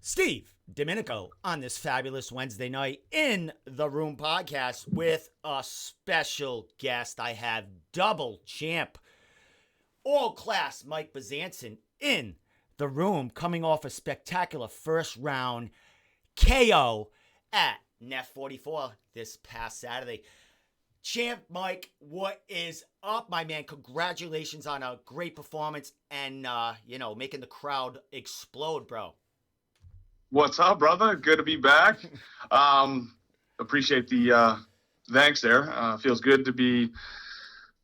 Steve Domenico on this fabulous Wednesday night in the Room podcast with a special guest. I have double champ, all class Mike Bezanson in the room, coming off a spectacular first round KO at NEF 44 this past Saturday. Champ Mike, what is up, my man? Congratulations on a great performance and, making the crowd explode, bro. What's up, brother? Good to be back. Appreciate the thanks there. Feels good to be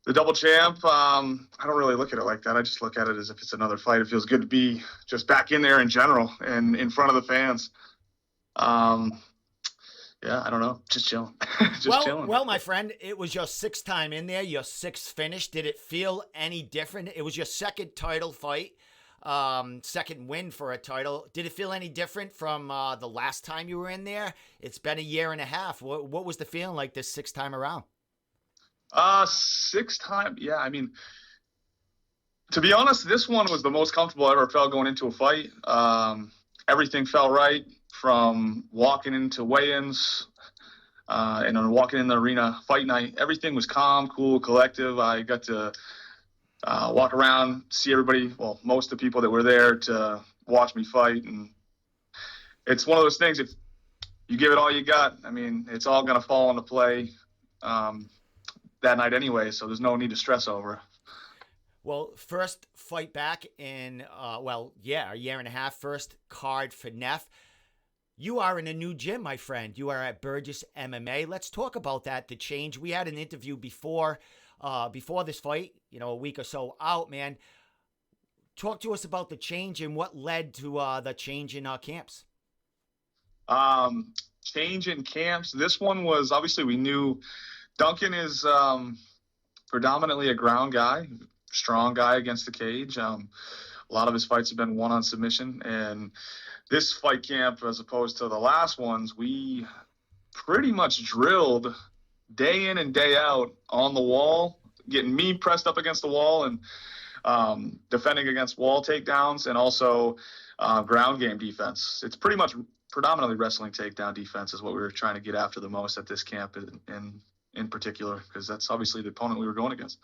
the double champ. I don't really look at it like that. I just look at it as if it's another fight. It feels good to be just back in there in general and in front of the fans. Yeah, I don't know. Just chilling. Chilling. Well, my friend, it was your sixth time in there, your sixth finish. Did it feel any different? It was your second title fight, second win for a title. Did it feel any different from the last time you were in there? It's been a year and a half. What was the feeling like this sixth time around? Sixth time? Yeah, I mean, to be honest, this one was the most comfortable I ever felt going into a fight. Everything felt right. From walking into weigh-ins and then walking in the arena fight night, everything was calm, cool, collective. I got to walk around, see everybody, well, most of the people that were there to watch me fight. And it's one of those things, if you give it all you got, I mean, it's all going to fall into play that night anyway, so there's no need to stress over it. Well, first fight back in, a year and a half, first card for NEF. You are in a new gym, my friend. You are at Burgess MMA. Let's talk about that, the change. We had an interview before this fight, a week or so out, man. Talk to us about the change and what led to the change in camps. Change in camps. This one was, obviously, we knew Duncan is predominantly a ground guy, strong guy against the cage. A lot of his fights have been won on submission, and this fight camp, as opposed to the last ones, we pretty much drilled day in and day out on the wall, getting me pressed up against the wall and defending against wall takedowns, and also ground game defense. It's pretty much predominantly wrestling takedown defense is what we were trying to get after the most at this camp in particular, because that's obviously the opponent we were going against.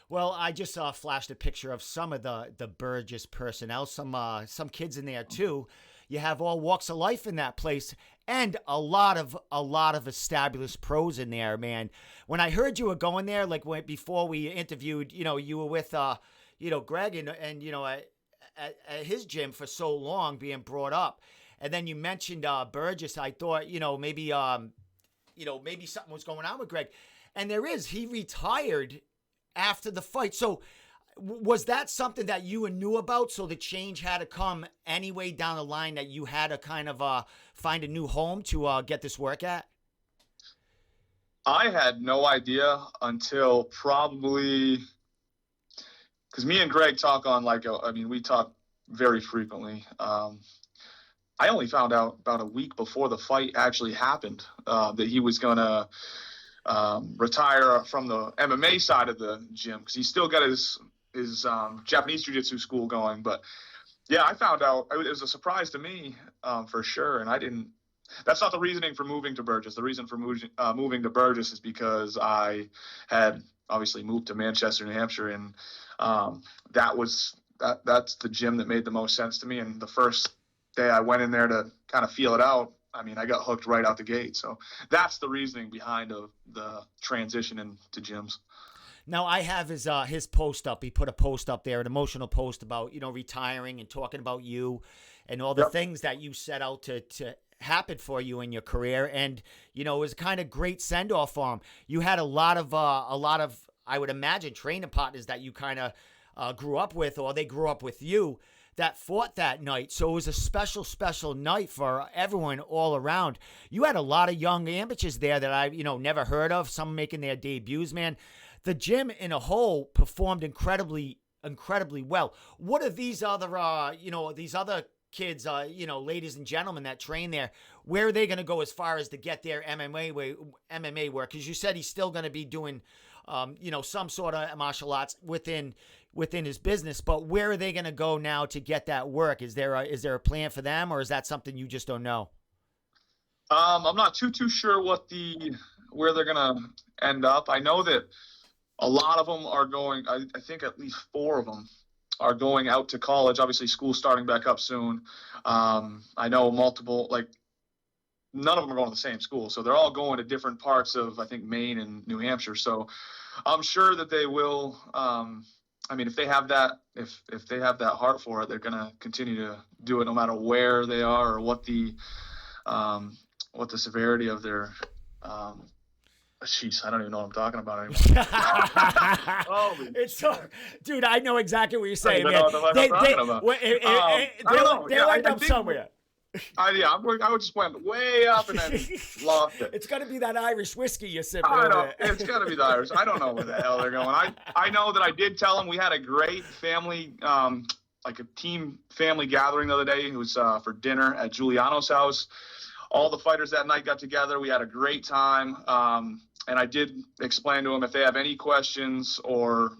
Well, I just flashed a picture of some of the Burgess personnel, some kids in there too. You have all walks of life in that place, and a lot of established pros in there, man. When I heard you were going there, before we interviewed, you were with Greg and at his gym for so long, being brought up, and then you mentioned Burgess. I thought maybe something was going on with Greg, and there is. He retired after the fight. So was that something that you knew about? So the change had to come anyway down the line, that you had to kind of find a new home to get this work at? I had no idea until probably, because me and Greg talk on we talk very frequently. I only found out about a week before the fight actually happened that he was going to retire from the MMA side of the gym, because he's still got his Japanese Jiu-Jitsu school going. But yeah, I found out, it was a surprise to me for sure. And that's not the reasoning for moving to Burgess. The reason for moving to Burgess is because I had obviously moved to Manchester, New Hampshire, and that's the gym that made the most sense to me. And the first day I went in there to kind of feel it out, I mean, I got hooked right out the gate. So that's the reasoning behind the transition into gyms. Now, I have his post up. He put a post up there, an emotional post about, retiring and talking about you and all the things that you set out to happen for you in your career. And, it was a kind of great send off for him. You had a lot of, I would imagine, training partners that you kind of grew up with, or they grew up with you, that fought that night. So it was a special, special night for everyone all around. You had a lot of young amateurs there that I, never heard of, some making their debuts, man. The gym in a whole performed incredibly well. What are these other kids, ladies and gentlemen that train there, where are they going to go as far as to get their MMA work? Because you said he's still going to be doing, some sort of martial arts within within his business, but where are they going to go now to get that work? Is there a plan for them, or is that something you just don't know? I'm not too sure where they're gonna end up. I know that a lot of them are going. I think at least 4 of them are going out to college. Obviously, school's starting back up soon. I know multiple, like, none of them are going to the same school, so they're all going to different parts of, I think, Maine and New Hampshire. So I'm sure that they will. I mean, if they have that heart for it, they're going to continue to do it no matter where they are or what the severity of their jeez, I don't even know what I'm talking about anymore. It's so, dude, I know exactly what you're saying, man. I don't know. They end up somewhere. I just went way up and then lost it. It's gonna be that Irish whiskey you're sipping. I know. It's gonna be the Irish. I don't know where the hell they're going. I know that I did tell them we had a great family, like a team family gathering the other day. It was for dinner at Giuliano's house. All the fighters that night got together. We had a great time. And I did explain to them if they have any questions or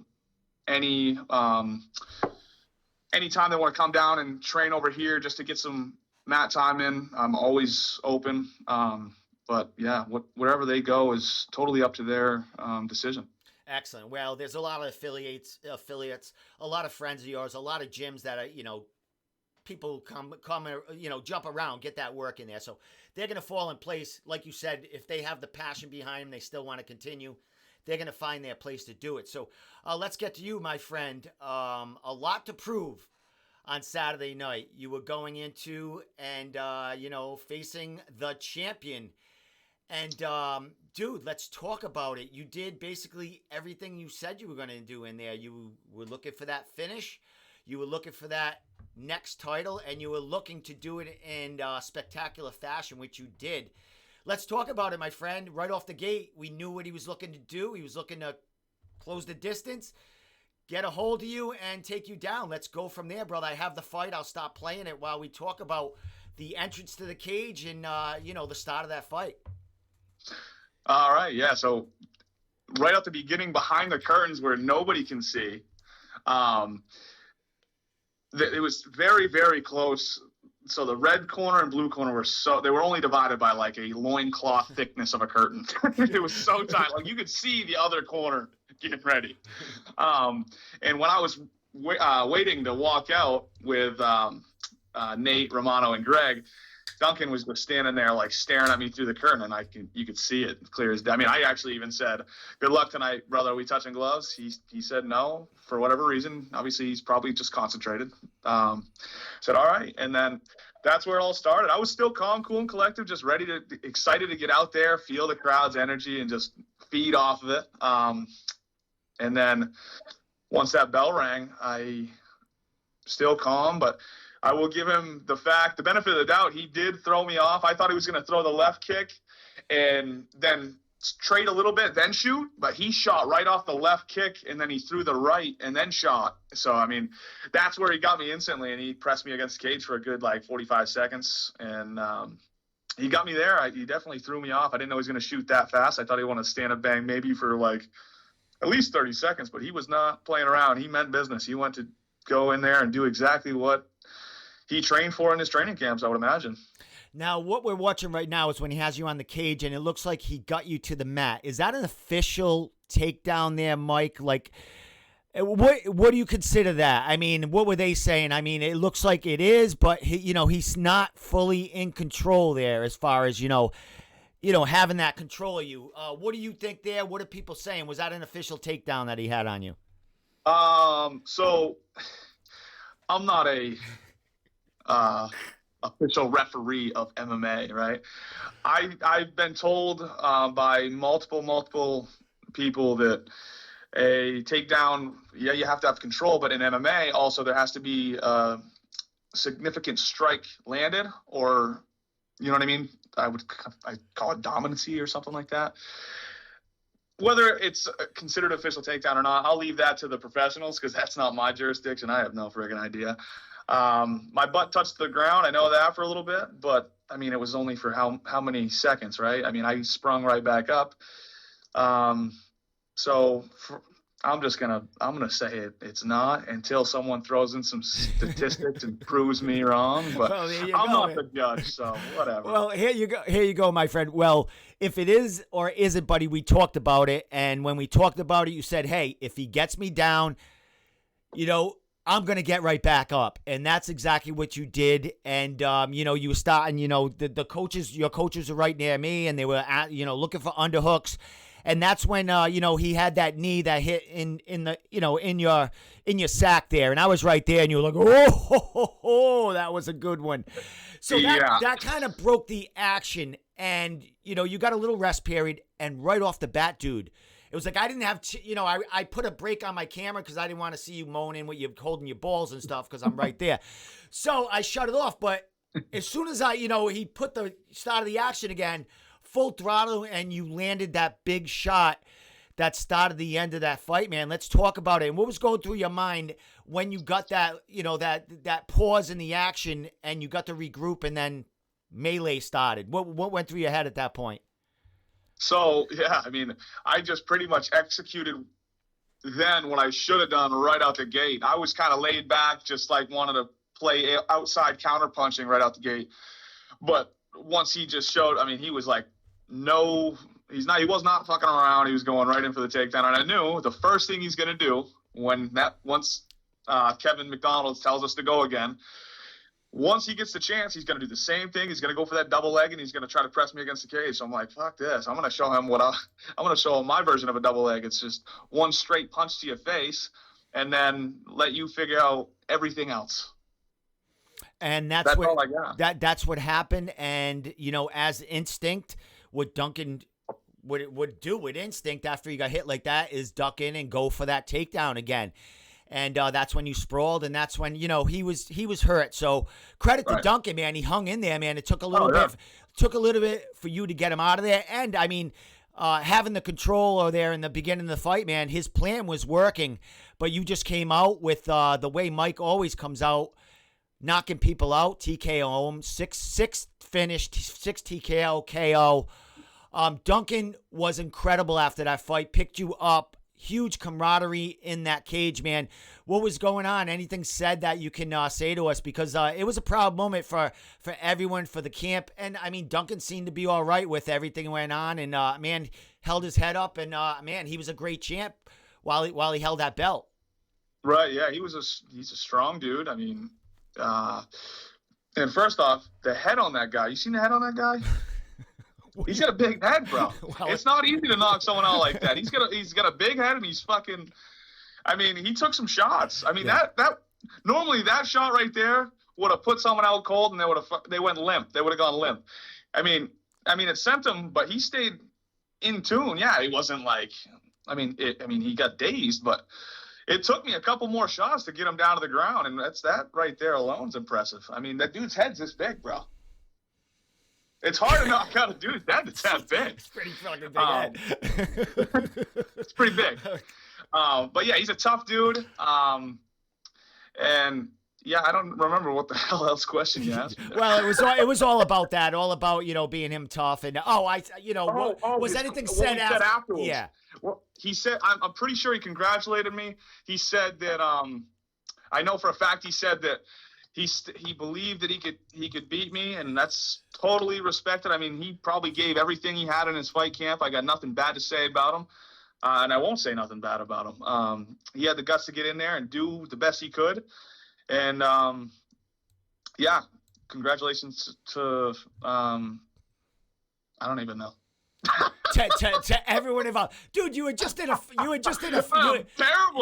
any time they want to come down and train over here just to get some mat time in, I'm always open. But yeah, wherever they go is totally up to their decision. Excellent. Well, there's a lot of affiliates, a lot of friends of yours, a lot of gyms that are, people come, jump around, get that work in there. So they're going to fall in place. Like you said, if they have the passion behind them, they still want to continue, they're going to find their place to do it. So let's get to you, my friend. A lot to prove on Saturday night. You were going into and, facing the champion. And, dude, let's talk about it. You did basically everything you said you were going to do in there. You were looking for that finish. You were looking for that next title, and you were looking to do it in spectacular fashion, which you did. Let's talk about it, my friend. Right off the gate, we knew what he was looking to do. He was looking to close the distance, get a hold of you, and take you down. Let's go from there, brother. I have the fight. I'll stop playing it while we talk about the entrance to the cage and, the start of that fight. All right, yeah. So right at the beginning, behind the curtains where nobody can see, it was very, very close. So the red corner and blue corner they were only divided by like a loincloth thickness of a curtain. It was so tight. Like you could see the other corner getting ready. And when I was waiting to walk out with Nate, Romano, and Greg, Duncan was standing there like staring at me through the curtain, and you could see it clear as day. I mean, I actually even said, "Good luck tonight, brother. Are we touching gloves?" He said no for whatever reason. Obviously, he's probably just concentrated. Said all right, and then that's where it all started. I was still calm, cool, and collective, just excited to get out there, feel the crowd's energy, and just feed off of it. And then once that bell rang, I still calm, but I will give him the benefit of the doubt. He did throw me off. I thought he was going to throw the left kick and then trade a little bit, then shoot, but he shot right off the left kick, and then he threw the right and then shot. So, I mean, that's where he got me instantly, and he pressed me against the cage for a good, 45 seconds, and he got me there. He definitely threw me off. I didn't know he was going to shoot that fast. I thought he wanted to stand up bang maybe for, at least 30 seconds, but he was not playing around. He meant business. He wanted to go in there and do exactly what he trained for in his training camps, I would imagine. Now, what we're watching right now is when he has you on the cage, and it looks like he got you to the mat. Is that an official takedown there, Mike? What do you consider that? I mean, what were they saying? I mean, it looks like it is, but he's not fully in control there as far as having that control of you. What do you think there? What are people saying? Was that an official takedown that he had on you? So I'm not a official referee of MMA, right? I've been told by multiple people that a takedown, yeah, you have to have control, but in MMA also there has to be a significant strike landed, or you know what I mean? I call it dominancy or something like that. Whether it's considered official takedown or not, I'll leave that to the professionals because that's not my jurisdiction. I have no friggin' idea. My butt touched the ground. I know that for a little bit, but I mean, it was only for how many seconds, right? I mean, I sprung right back up. So I'm gonna say it's not until someone throws in some statistics and proves me wrong. But Well, there you I'm go. not the judge, so whatever. Well, here you go, my friend. Well, if it is or isn't, buddy, we talked about it, and when we talked about it, you said, "Hey, if he gets me down, I'm gonna get right back up," and that's exactly what you did. And you were starting. The coaches, your coaches are right near me, and they were looking for underhooks. And that's when he had that knee that hit in your sack there, and I was right there, and you were like, oh, that was a good one. So that kind of broke the action, and you got a little rest period, and right off the bat, dude, it was like I didn't have I put a break on my camera because I didn't want to see you moaning with you holding your balls and stuff because I'm right there, so I shut it off. But as soon as he put the start of the action again, full throttle, and you landed that big shot that started the end of that fight, man. Let's talk about it. And what was going through your mind when you got that, that pause in the action and you got to regroup and then melee started? What went through your head at that point? So, yeah, I mean, I just pretty much executed then what I should have done right out the gate. I was kind of laid back, just like wanted to play outside counterpunching right out the gate. But once he just showed, I mean, he was like, he was not fucking around. He was going right in for the takedown. And I knew the first thing he's going to do once Kevin McDonald tells us to go again, once he gets the chance, he's going to do the same thing. He's going to go for that double leg, and he's going to try to press me against the cage. So I'm like, fuck this. I'm going to show him I'm going to show him my version of a double leg. It's just one straight punch to your face and then let you figure out everything else. And that's what all I got. That's what happened. And as instinct, what Duncan would do with instinct after he got hit like that is duck in and go for that takedown again. And that's when you sprawled, and that's when he was hurt. So credit to Duncan, man. He hung in there, man. It took a little bit for you to get him out of there. And I mean, having the control there in the beginning of the fight, man, his plan was working. But you just came out with the way Mike always comes out, knocking people out, TKO them, six finished, 6 TKO, KO. Duncan was incredible after that fight, picked you up, huge camaraderie in that cage, man. What was going on? Anything said that you can say to us? Because it was a proud moment for everyone, for the camp. And, I mean, Duncan seemed to be all right with everything that went on. And, man, held his head up. And, man, he was a great champ while he held that belt. Right, yeah, he's a strong dude. I mean, and first off, the head on that guy. You seen the head on that guy? He's got a big head, bro. Well, it's not easy to knock someone out like that. He's got a big head, and he's fucking. I mean, he took some shots. I mean, that normally that shot right there would have put someone out cold, and they went limp. They would have gone limp. I mean, it sent him, but he stayed in tune. Yeah, he wasn't like. He got dazed, but it took me a couple more shots to get him down to the ground, and that right there alone is impressive. I mean, that dude's head's this big, bro. It's hard to knock out a dude's head that's that big. It's pretty fucking big head. It's pretty big. But yeah, he's a tough dude. And yeah, I don't remember what the hell else question you asked me. Well, it was all about that, all about being him tough, and was anything said afterwards? Yeah. Well, he said, I'm pretty sure he congratulated me. He said that I know for a fact he said that he believed that he could beat me, and that's totally respected. I mean, he probably gave everything he had in his fight camp. I got nothing bad to say about him, and I won't say nothing bad about him. He had the guts to get in there and do the best he could, and yeah, congratulations to I don't even know. to everyone involved, dude. You were just in a terrible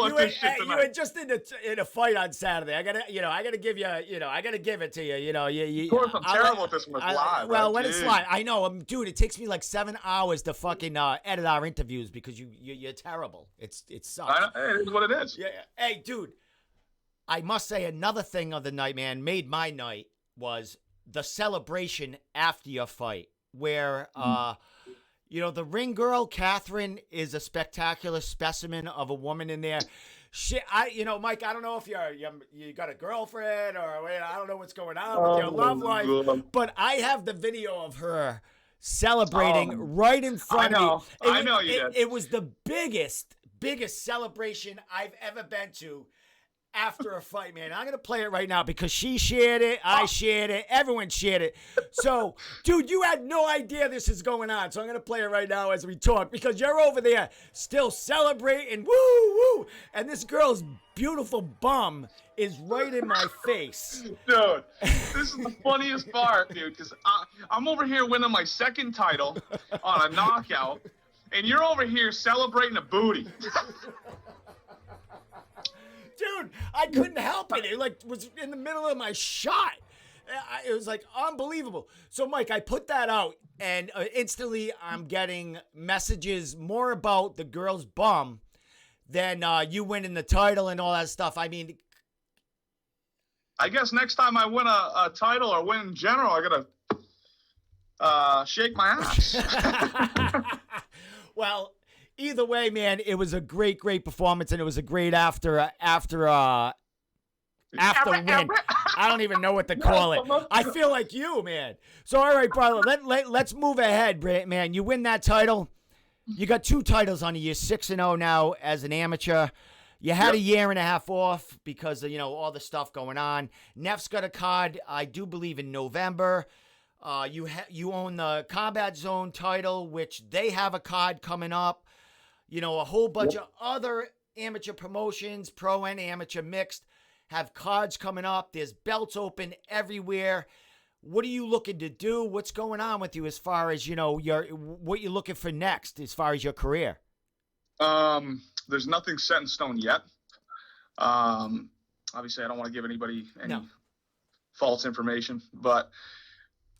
in a fight on Saturday. I gotta give you, I gotta give it to you. Of course, I'm terrible at this when it's live. Well, when it's live, I know, dude. It takes me like 7 hours to fucking edit our interviews because you're terrible. It sucks. It is what it is. Yeah. Hey, dude. I must say another thing of the night, man, made my night was the celebration after your fight, where the ring girl, Catherine, is a spectacular specimen of a woman in there. Shit, Mike, I don't know if you got a girlfriend or I don't know what's going on with your love life, but I have the video of her celebrating right in front of me. I know you did. It was the biggest celebration I've ever been to after a fight, man. I'm going to play it right now because she shared it, I shared it, everyone shared it. So, dude, you had no idea this is going on. So I'm going to play it right now as we talk because you're over there still celebrating, woo, woo. And this girl's beautiful bum is right in my face. Dude, this is the funniest part, dude, because I'm over here winning my second title on a knockout, and you're over here celebrating a booty. Dude, I couldn't help it. It was in the middle of my shot. It was like unbelievable. So, Mike, I put that out, and instantly I'm getting messages more about the girl's bum than you winning the title and all that stuff. I mean, I guess next time I win a title or win in general, I gotta shake my ass. Well, either way, man, it was a great performance, and it was a great after win. I don't even know what to call it. I feel like you, man. So, all right, brother, let's move ahead, man. You win that title. You got 2 titles on you. You're 6-0 now as an amateur. You had a year and a half off because of, all the stuff going on. Neff's got a card, I do believe, in November. You own the Combat Zone title, which they have a card coming up. A whole bunch of other amateur promotions, pro and amateur mixed, have cards coming up. There's belts open everywhere. What are you looking to do? What's going on with you as far as, what you're looking for next as far as your career? There's nothing set in stone yet. Obviously, I don't want to give anybody any false information, but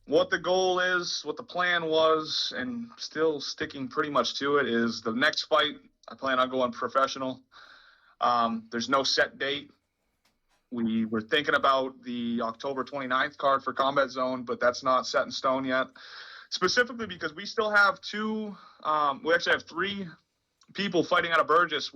what the goal is, what the plan was, and still sticking pretty much to it, is the next fight, I plan on going professional. There's no set date. We were thinking about the October 29th card for Combat Zone, but that's not set in stone yet. Specifically because we still have we actually have 3 people fighting out of Burgess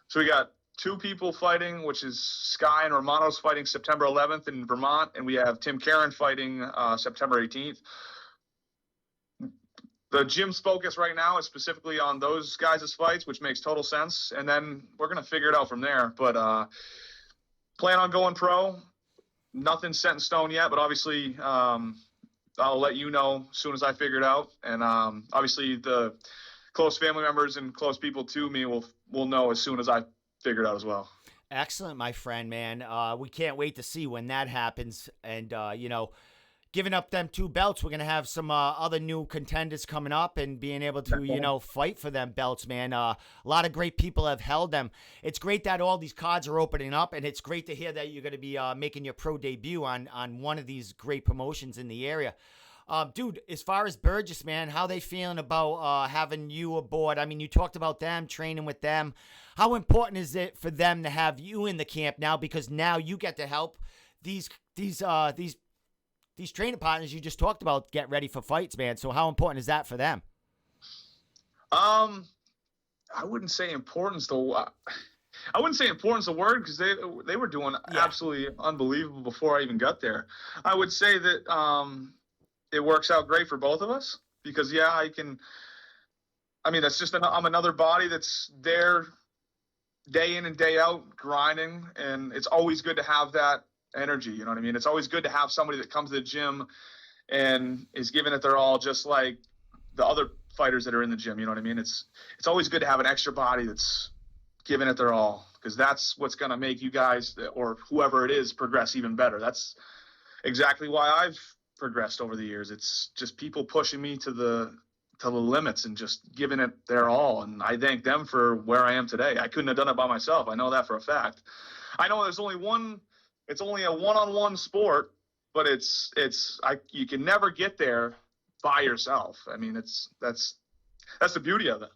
so we got 2 people fighting, which is Sky and Romano's fighting September 11th in Vermont, and we have Tim Karen fighting September 18th. The gym's focus right now is specifically on those guys' fights, which makes total sense, and then we're going to figure it out from there. But plan on going pro. Nothing set in stone yet, but obviously I'll let you know as soon as I figure it out. And obviously the close family members and close people to me will know as soon as I figure it out as well. Excellent, my friend, man. We can't wait to see when that happens. And, giving up them 2 belts, we're going to have some other new contenders coming up and being able to, fight for them belts, man. A lot of great people have held them. It's great that all these cards are opening up, and it's great to hear that you're going to be making your pro debut on one of these great promotions in the area. Dude, as far as Burgess, man, how they feeling about having you aboard? I mean, you talked about them, training with them. How important is it for them to have you in the camp now? Because now you get to help these training partners you just talked about get ready for fights, man. So how important is that for them? I wouldn't say importance though. I wouldn't say importance a word, because they were doing absolutely unbelievable before I even got there. I would say that it works out great for both of us, because that's just I'm another body that's there day in and day out grinding, and it's always good to have that energy. You know what I mean? It's always good to have somebody that comes to the gym and is giving it their all, just like the other fighters that are in the gym. You know what I mean? It's always good to have an extra body that's giving it their all, because that's what's going to make you guys, or whoever it is, progress even better. That's exactly why I've progressed over the years. It's just people pushing me to the limits and just giving it their all. And I thank them for where I am today. I couldn't have done it by myself. I know that for a fact. I know it's only a one-on-one sport, but you can never get there by yourself. I mean, that's the beauty of it.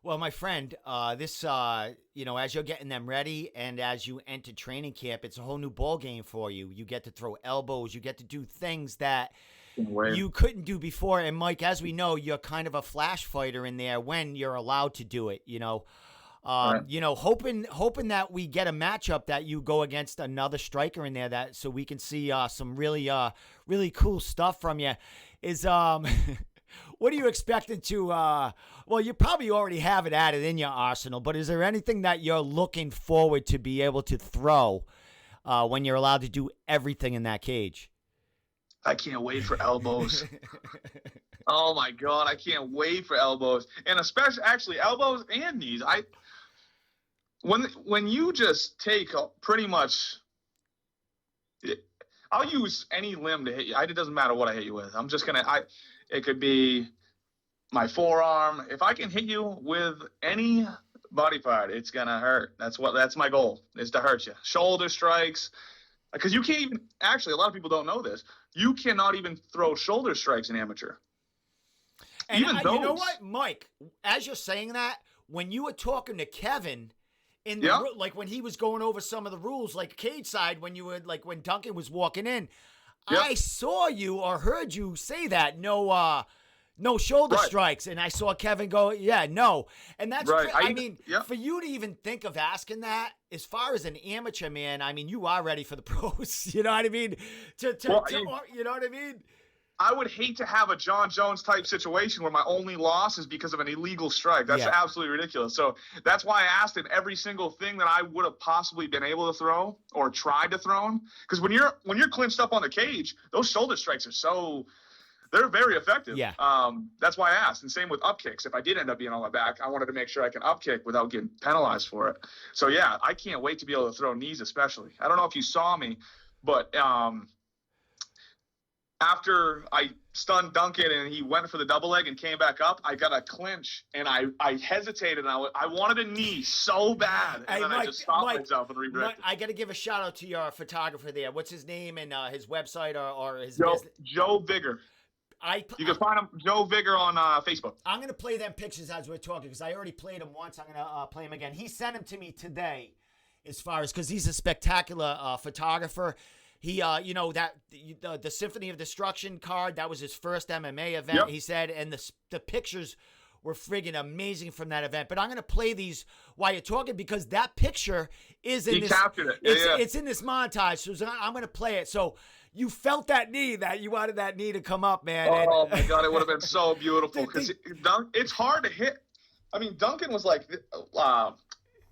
Well, my friend, this, as you're getting them ready and as you enter training camp, it's a whole new ball game for you. You get to throw elbows. You get to do things that you couldn't do before. And Mike, as we know, you're kind of a flash fighter in there when you're allowed to do it, Right. Hoping that we get a matchup that you go against another striker in there, so we can see some really cool stuff from you. Is what are you expecting to, well, you probably already have it added in your arsenal, but is there anything that you're looking forward to be able to throw when you're allowed to do everything in that cage? I can't wait for elbows. Oh my God, I can't wait for elbows. And especially actually elbows and knees. When you just take pretty much, I'll use any limb to hit you. It doesn't matter what I hit you with. I'm just going to, it could be my forearm. If I can hit you with any body part, it's going to hurt. That's my goal, is to hurt you. Shoulder strikes. Because you can't even, actually, a lot of people don't know this. You cannot even throw shoulder strikes in amateur. And you know what, Mike, as you're saying that, when you were talking to Kevin, like when he was going over some of the rules, like cage side, when Duncan was walking in, I saw you or heard you say that, no shoulder strikes. And I saw Kevin go, no. And that's right. I mean, for you to even think of asking that, as far as an amateur, man, I mean, you are ready for the pros. You know what I mean? You know what I mean? I would hate to have a John Jones type situation where my only loss is because of an illegal strike. That's absolutely ridiculous. So that's why I asked him every single thing that I would have possibly been able to throw or tried to throw him. Because when you're clinched up on the cage, those shoulder strikes are they're very effective. Yeah. That's why I asked. And same with up kicks. If I did end up being on my back, I wanted to make sure I can up kick without getting penalized for it. So yeah, I can't wait to be able to throw knees, especially. I don't know if you saw me, but after I stunned Duncan and he went for the double leg and came back up, I got a clinch and I hesitated and I wanted a knee so bad. And then I just stopped myself and redirected. I got to give a shout out to your photographer there. What's his name and his website or his business? business? Joe Vigor. You can find him, Joe Vigor, on Facebook. I'm going to play them pictures as we're talking because I already played them once. I'm going to play them again. He sent them to me today because he's a spectacular photographer. He, the Symphony of Destruction card, that was his first MMA event, he said, and the pictures were friggin' amazing from that event. But I'm going to play these while you're talking because that picture is in captured it. It's in this montage, so I'm going to play it. So you felt that knee, that you wanted that knee to come up, man. Oh, my God, it would have been so beautiful because it's hard to hit. I mean, Duncan was like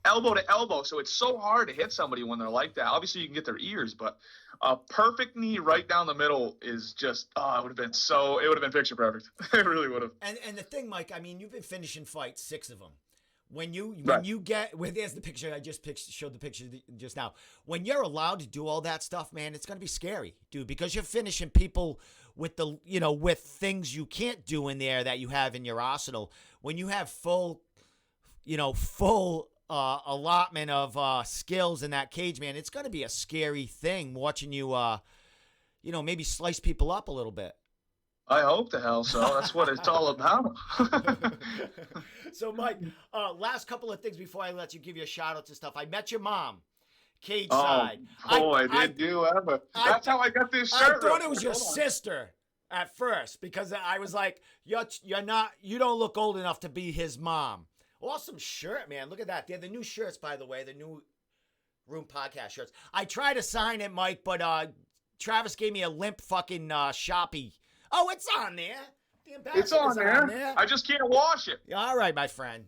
elbow to elbow, so it's so hard to hit somebody when they're like that. Obviously, you can get their ears, but a perfect knee right down the middle is just, it would have been picture perfect. It really would have. And the thing, Mike, I mean, you've been finishing fights, 6 of them. When you get, there's the picture, I just showed the picture just now. When you're allowed to do all that stuff, man, it's going to be scary, dude, because you're finishing people with with things you can't do in there that you have in your arsenal. When you have full allotment of skills in that cage, man, it's going to be a scary thing watching you, maybe slice people up a little bit. I hope the hell so. That's what it's all about. So, Mike, last couple of things before I let you give you a shout out to stuff. I met your mom, cage side. Did you ever? That's how I got this shirt. I thought it was your sister at first because I was like, you don't look old enough to be his mom. Awesome shirt, man. Look at that. They're the new shirts, by the way, the new Room Podcast shirts. I tried to sign it, Mike, but Travis gave me a limp fucking Sharpie. Oh, it's on there. It's on there. I just can't wash it. All right, my friend.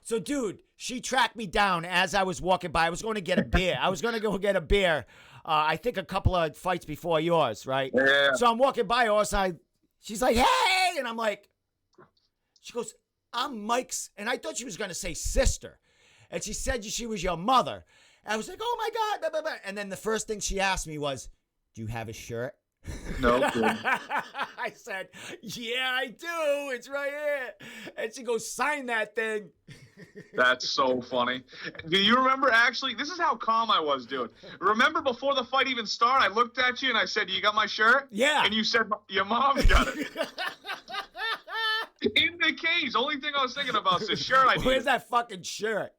So, dude, she tracked me down as I was walking by. I was going to get a beer. I think a couple of fights before yours, right? Yeah. So I'm walking by her side. She's like, hey! And I'm like, she goes, I'm Mike's. And I thought she was going to say sister. And she said she was your mother. And I was like, oh, my God. Blah, blah, blah. And then the first thing she asked me was, do you have a shirt? No. I said, yeah, I do. It's right here. And she goes, sign that thing. That's so funny. Do you remember, actually, this is how calm I was, dude. Remember before the fight even started, I looked at you and I said, you got my shirt? Yeah. And you said, your mom got it. In the cage. Only thing I was thinking about is the shirt I needed. Where's that fucking shirt?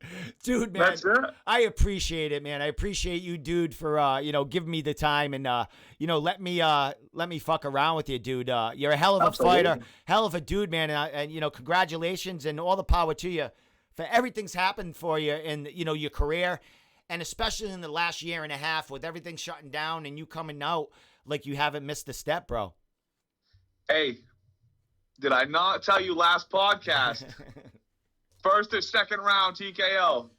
Dude, man. That's it. I appreciate it, man. I appreciate you, dude, for giving me the time and let me fuck around with you, dude. You're a hell of a fighter, hell of a dude, man. And congratulations and all the power to you for everything's happened for you in your career, and especially in the last year and a half with everything shutting down and you coming out like you haven't missed a step, bro. Hey, did I not tell you last podcast? First or second round TKO.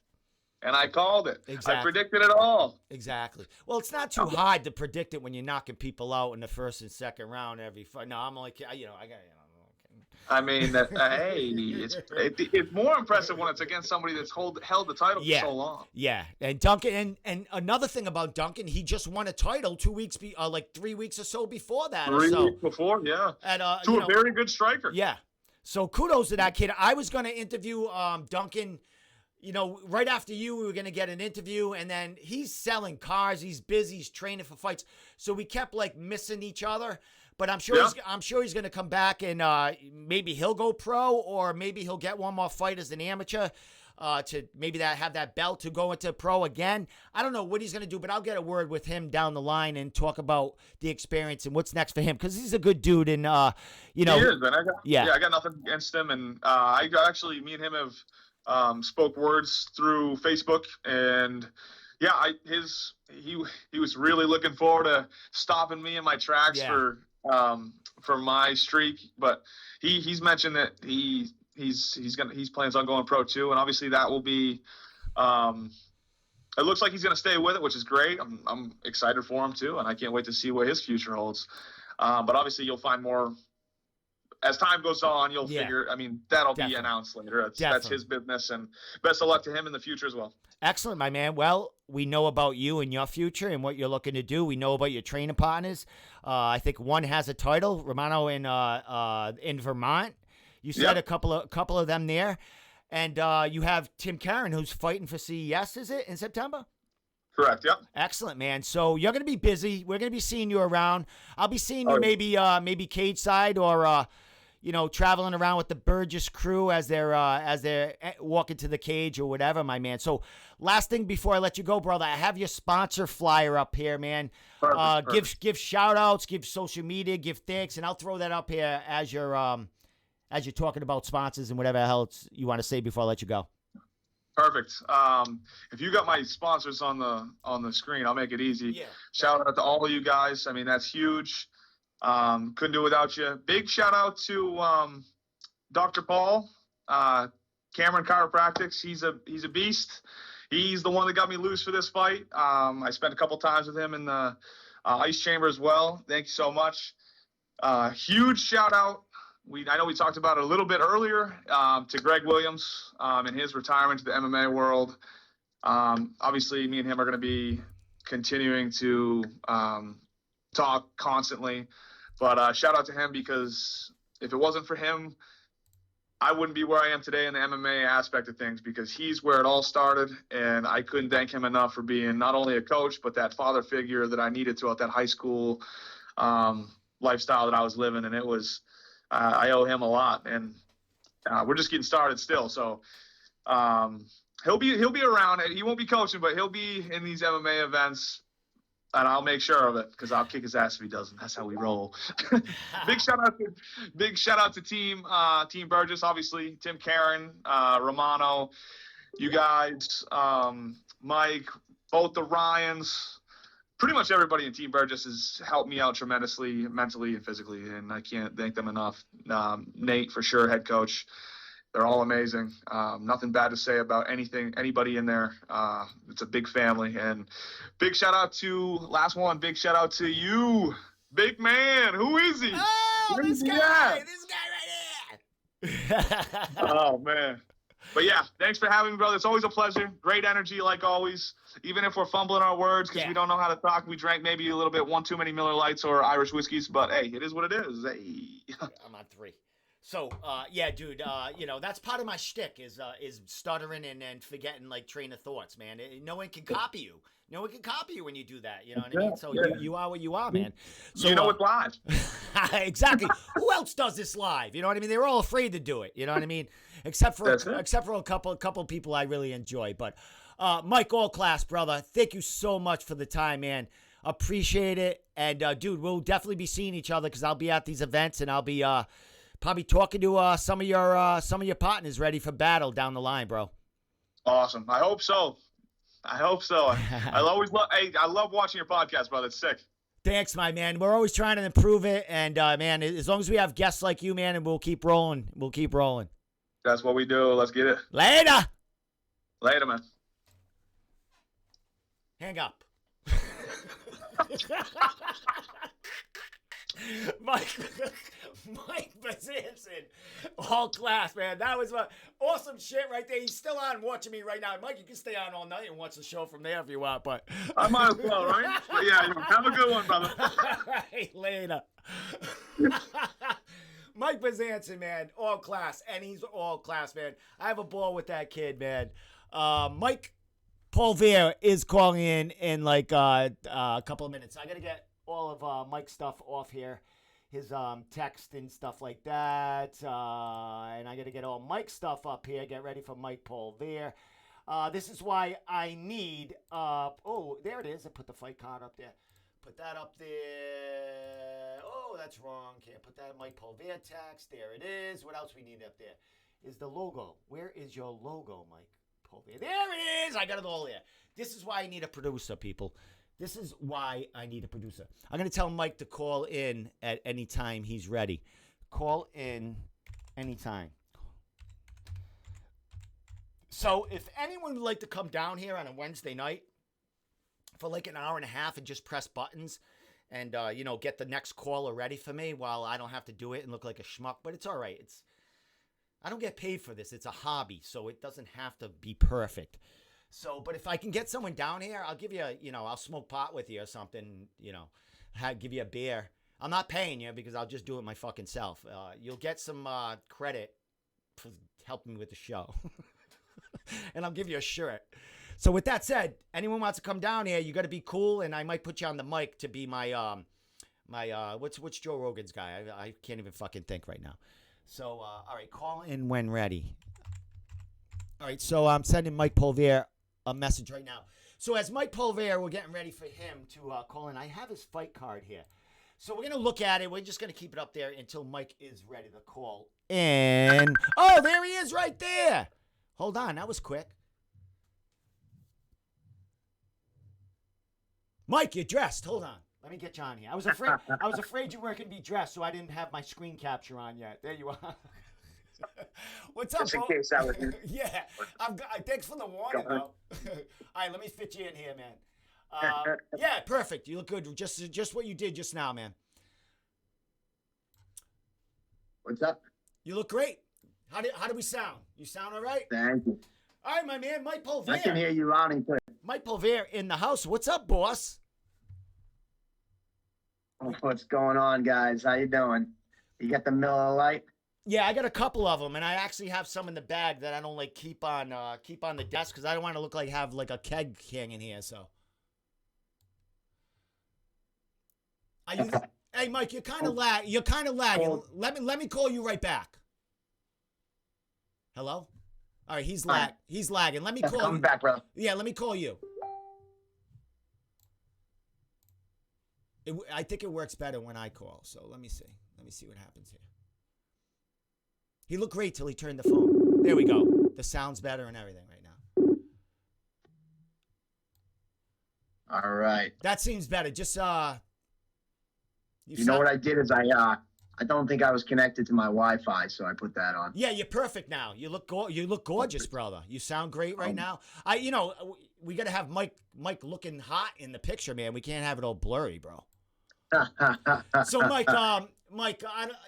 And I called it. Exactly. I predicted it all. Exactly. Well, it's not too hard to predict it when you're knocking people out in the first and second round every fight. No, I'm only, I got, I mean, hey, it's more impressive when it's against somebody that's held the title for so long. Yeah, and Duncan, and another thing about Duncan, he just won a title 2 weeks, like 3 weeks or so before that. 3 weeks before, yeah. To a very good striker. Yeah. So kudos to that kid. I was going to interview Duncan. Right after you, we were going to get an interview, and then he's selling cars. He's busy. He's training for fights. So we kept like missing each other. But I'm sure he's going to come back, and maybe he'll go pro, or maybe he'll get one more fight as an amateur to maybe have that belt to go into pro again. I don't know what he's going to do, but I'll get a word with him down the line and talk about the experience and what's next for him, because he's a good dude. And he is, man. I got nothing against him, and I actually, me and him have spoke words through Facebook, and he was really looking forward to stopping me in my tracks for my streak. But he's mentioned that he plans on going pro too, and obviously that will be it looks like he's going to stay with it, which is great. I'm excited for him too, and I can't wait to see what his future holds. But obviously you'll find more as time goes on. You'll figure. I mean, that'll be announced later. That's his business, and best of luck to him in the future as well. Excellent, my man. Well, we know about you and your future and what you're looking to do. We know about your training partners. I think one has a title, Romano in Vermont. You said a couple of them there, and you have Tim Karen, who's fighting for CES. Is it in September? Correct. Yep. Excellent, man. So you're going to be busy. We're going to be seeing you around. I'll be seeing you maybe cage side, or traveling around with the Burgess crew as they're walking to the cage or whatever, my man. So last thing before I let you go, brother, I have your sponsor flyer up here, man. Perfect. Give shout outs, give social media, give thanks, and I'll throw that up here as you're talking about sponsors and whatever else you want to say before I let you go. Perfect. If you got my sponsors on the screen, I'll make it easy. Yeah. Shout out to all of you guys. I mean, that's huge. Couldn't do it without you. Big shout out to Dr. Paul, Cameron Chiropractics. He's a beast. He's the one that got me loose for this fight. I spent a couple times with him in the ice chamber as well. Thank you so much. Huge shout out. I know we talked about it a little bit earlier, to Greg Williams and his retirement to the MMA world. Obviously, me and him are going to be continuing to talk constantly, but shout out to him, because if it wasn't for him, I wouldn't be where I am today in the MMA aspect of things, because he's where it all started, and I couldn't thank him enough for being not only a coach, but that father figure that I needed throughout that high school lifestyle that I was living. And it was, I owe him a lot, and we're just getting started still. So he'll be around. He won't be coaching, but he'll be in these MMA events, and I'll make sure of it, because I'll kick his ass if he doesn't. That's how we roll. Big shout out to Team Burgess, obviously, Tim Karen, Romano, you guys, Mike, both the Ryans. Pretty much everybody in Team Burgess has helped me out tremendously, mentally and physically, and I can't thank them enough. Nate, for sure, head coach. They're all amazing. Nothing bad to say about anybody in there. It's a big family. And big shout out big shout out to you, big man. Who is he? Oh, this guy right here. Oh, man. But yeah, thanks for having me, brother. It's always a pleasure. Great energy, like always. Even if we're fumbling our words because we don't know how to talk, we drank maybe a little bit, one too many Miller Lights or Irish whiskeys. But hey, it is what it is. Hey. I'm on 3. So, dude, that's part of my shtick is stuttering and forgetting, like, train of thoughts, man. No one can copy you. No one can copy you when you do that. You know what I mean? So you are what you are, man. So, it's live. Exactly. Who else does this live? You know what I mean? They're all afraid to do it. You know what I mean? Except for a couple people I really enjoy. But Mike, all class, brother. Thank you so much for the time, man. Appreciate it. And dude, we'll definitely be seeing each other because I'll be at these events and I'll be probably talking to some of your partners ready for battle down the line, bro. Awesome. I hope so. I love watching your podcast, brother. It's sick. Thanks, my man. We're always trying to improve it. And, man, as long as we have guests like you, man, and we'll keep rolling. We'll keep rolling. That's what we do. Let's get it. Later. Later, man. Hang up. Mike Bezanson, all class, man. That was awesome shit right there. He's still on watching me right now. Mike, you can stay on all night and watch the show from there if you want, but I might as well, right? But yeah, have a good one, brother. All right, later. Mike Bezanson, man, all class, and he's all class, man. I have a ball with that kid, man. Mike Polvere is calling in like a couple of minutes. I gotta get all of Mike's stuff off here, his text and stuff like that, and I gotta get all Mike's stuff up here. Get ready for Mike Polvere. This is why I need. Oh, there it is. I put the fight card up there. Put that up there. Oh, that's wrong. Can't put that in Mike Polvere text. There it is. What else we need up there? Is the logo. Where is your logo, Mike Polvere? There it is. I got it all there. This is why I need a producer, people. This is why I need a producer. I'm going to tell Mike to call in at any time he's ready. Call in anytime. So if anyone would like to come down here on a Wednesday night for like an hour and a half and just press buttons and, get the next caller ready for me while I don't have to do it and look like a schmuck. But it's all right. I don't get paid for this. It's a hobby, so it doesn't have to be perfect. So, but if I can get someone down here, I'll give you I'll smoke pot with you or something, give you a beer. I'm not paying you because I'll just do it my fucking self. You'll get some credit for helping me with the show. And I'll give you a shirt. So with that said, anyone wants to come down here, you got to be cool, and I might put you on the mic to be my what's Joe Rogan's guy? I can't even fucking think right now. So all right, call in when ready. All right, so I'm sending Mike Polvere a message right now. So as Mike Polvere, we're getting ready for him to call in. I have his fight card here. So we're going to look at it. We're just going to keep it up there until Mike is ready to call in. Oh, there he is right there. Hold on. That was quick. Mike, you're dressed. Hold on. Let me get you on here. I was afraid you weren't going to be dressed, so I didn't have my screen capture on yet. There you are. What's up, just in case I was. Yeah, thanks for the warning, though. All right, let me fit you in here, man. Yeah, perfect. You look good. Just what you did just now, man. What's up? You look great. How do we sound? You sound all right? Thank you. All right, my man, Mike Polvere. I can hear you loud and clear. Mike Polvere in the house. What's up, boss? What's going on, guys? How you doing? You got the Miller Lite? Yeah, I got a couple of them, and I actually have some in the bag that I don't like keep on the desk because I don't want to look like have like a keg hanging here. So, hey, Mike, you're kind of lagging. Let me call you right back. Hello. All right, he's lagging. Let me call Come you. back, bro. Yeah, let me call you. I think it works better when I call. So let me see. Let me see what happens here. He looked great till he turned the phone. There we go. The sound's better and everything right now. All right. That seems better. Just You know what I did is I don't think I was connected to my Wi-Fi, so I put that on. Yeah, you're perfect now. You look gorgeous, brother. You sound great right now. We got to have Mike looking hot in the picture, man. We can't have it all blurry, bro. So Mike,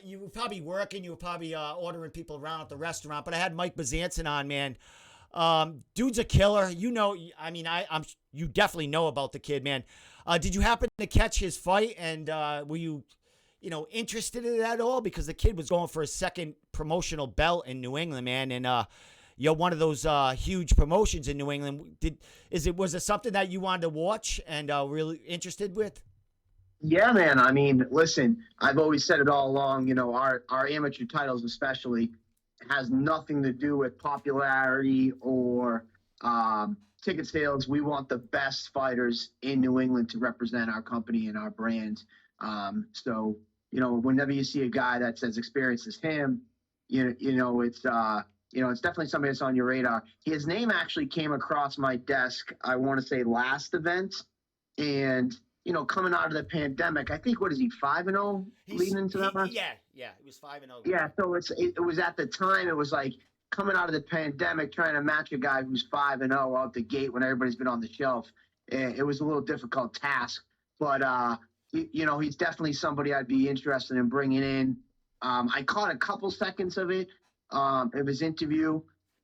you were probably working. You were probably ordering people around at the restaurant. But I had Mike Bezanson on, man. Dude's a killer. You definitely know about the kid, man. Did you happen to catch his fight? And were you, interested in it at all? Because the kid was going for a second promotional belt in New England, man. And you're one of those huge promotions in New England. Was it something that you wanted to watch and really interested with? Yeah, man. I mean, listen, I've always said it all along, our amateur titles especially has nothing to do with popularity or ticket sales. We want the best fighters in New England to represent our company and our brand. So, whenever you see a guy that's as experienced as him, it's definitely somebody that's on your radar. His name actually came across my desk, I want to say last event. And coming out of the pandemic, I think, what is he, 5-0 leading into that match? Yeah, he was 5-0. Yeah, so it was at the time, it was like coming out of the pandemic, trying to match a guy who's 5-0 out the gate when everybody's been on the shelf. It was a little difficult task, but he's definitely somebody I'd be interested in bringing in. I caught a couple seconds of his interview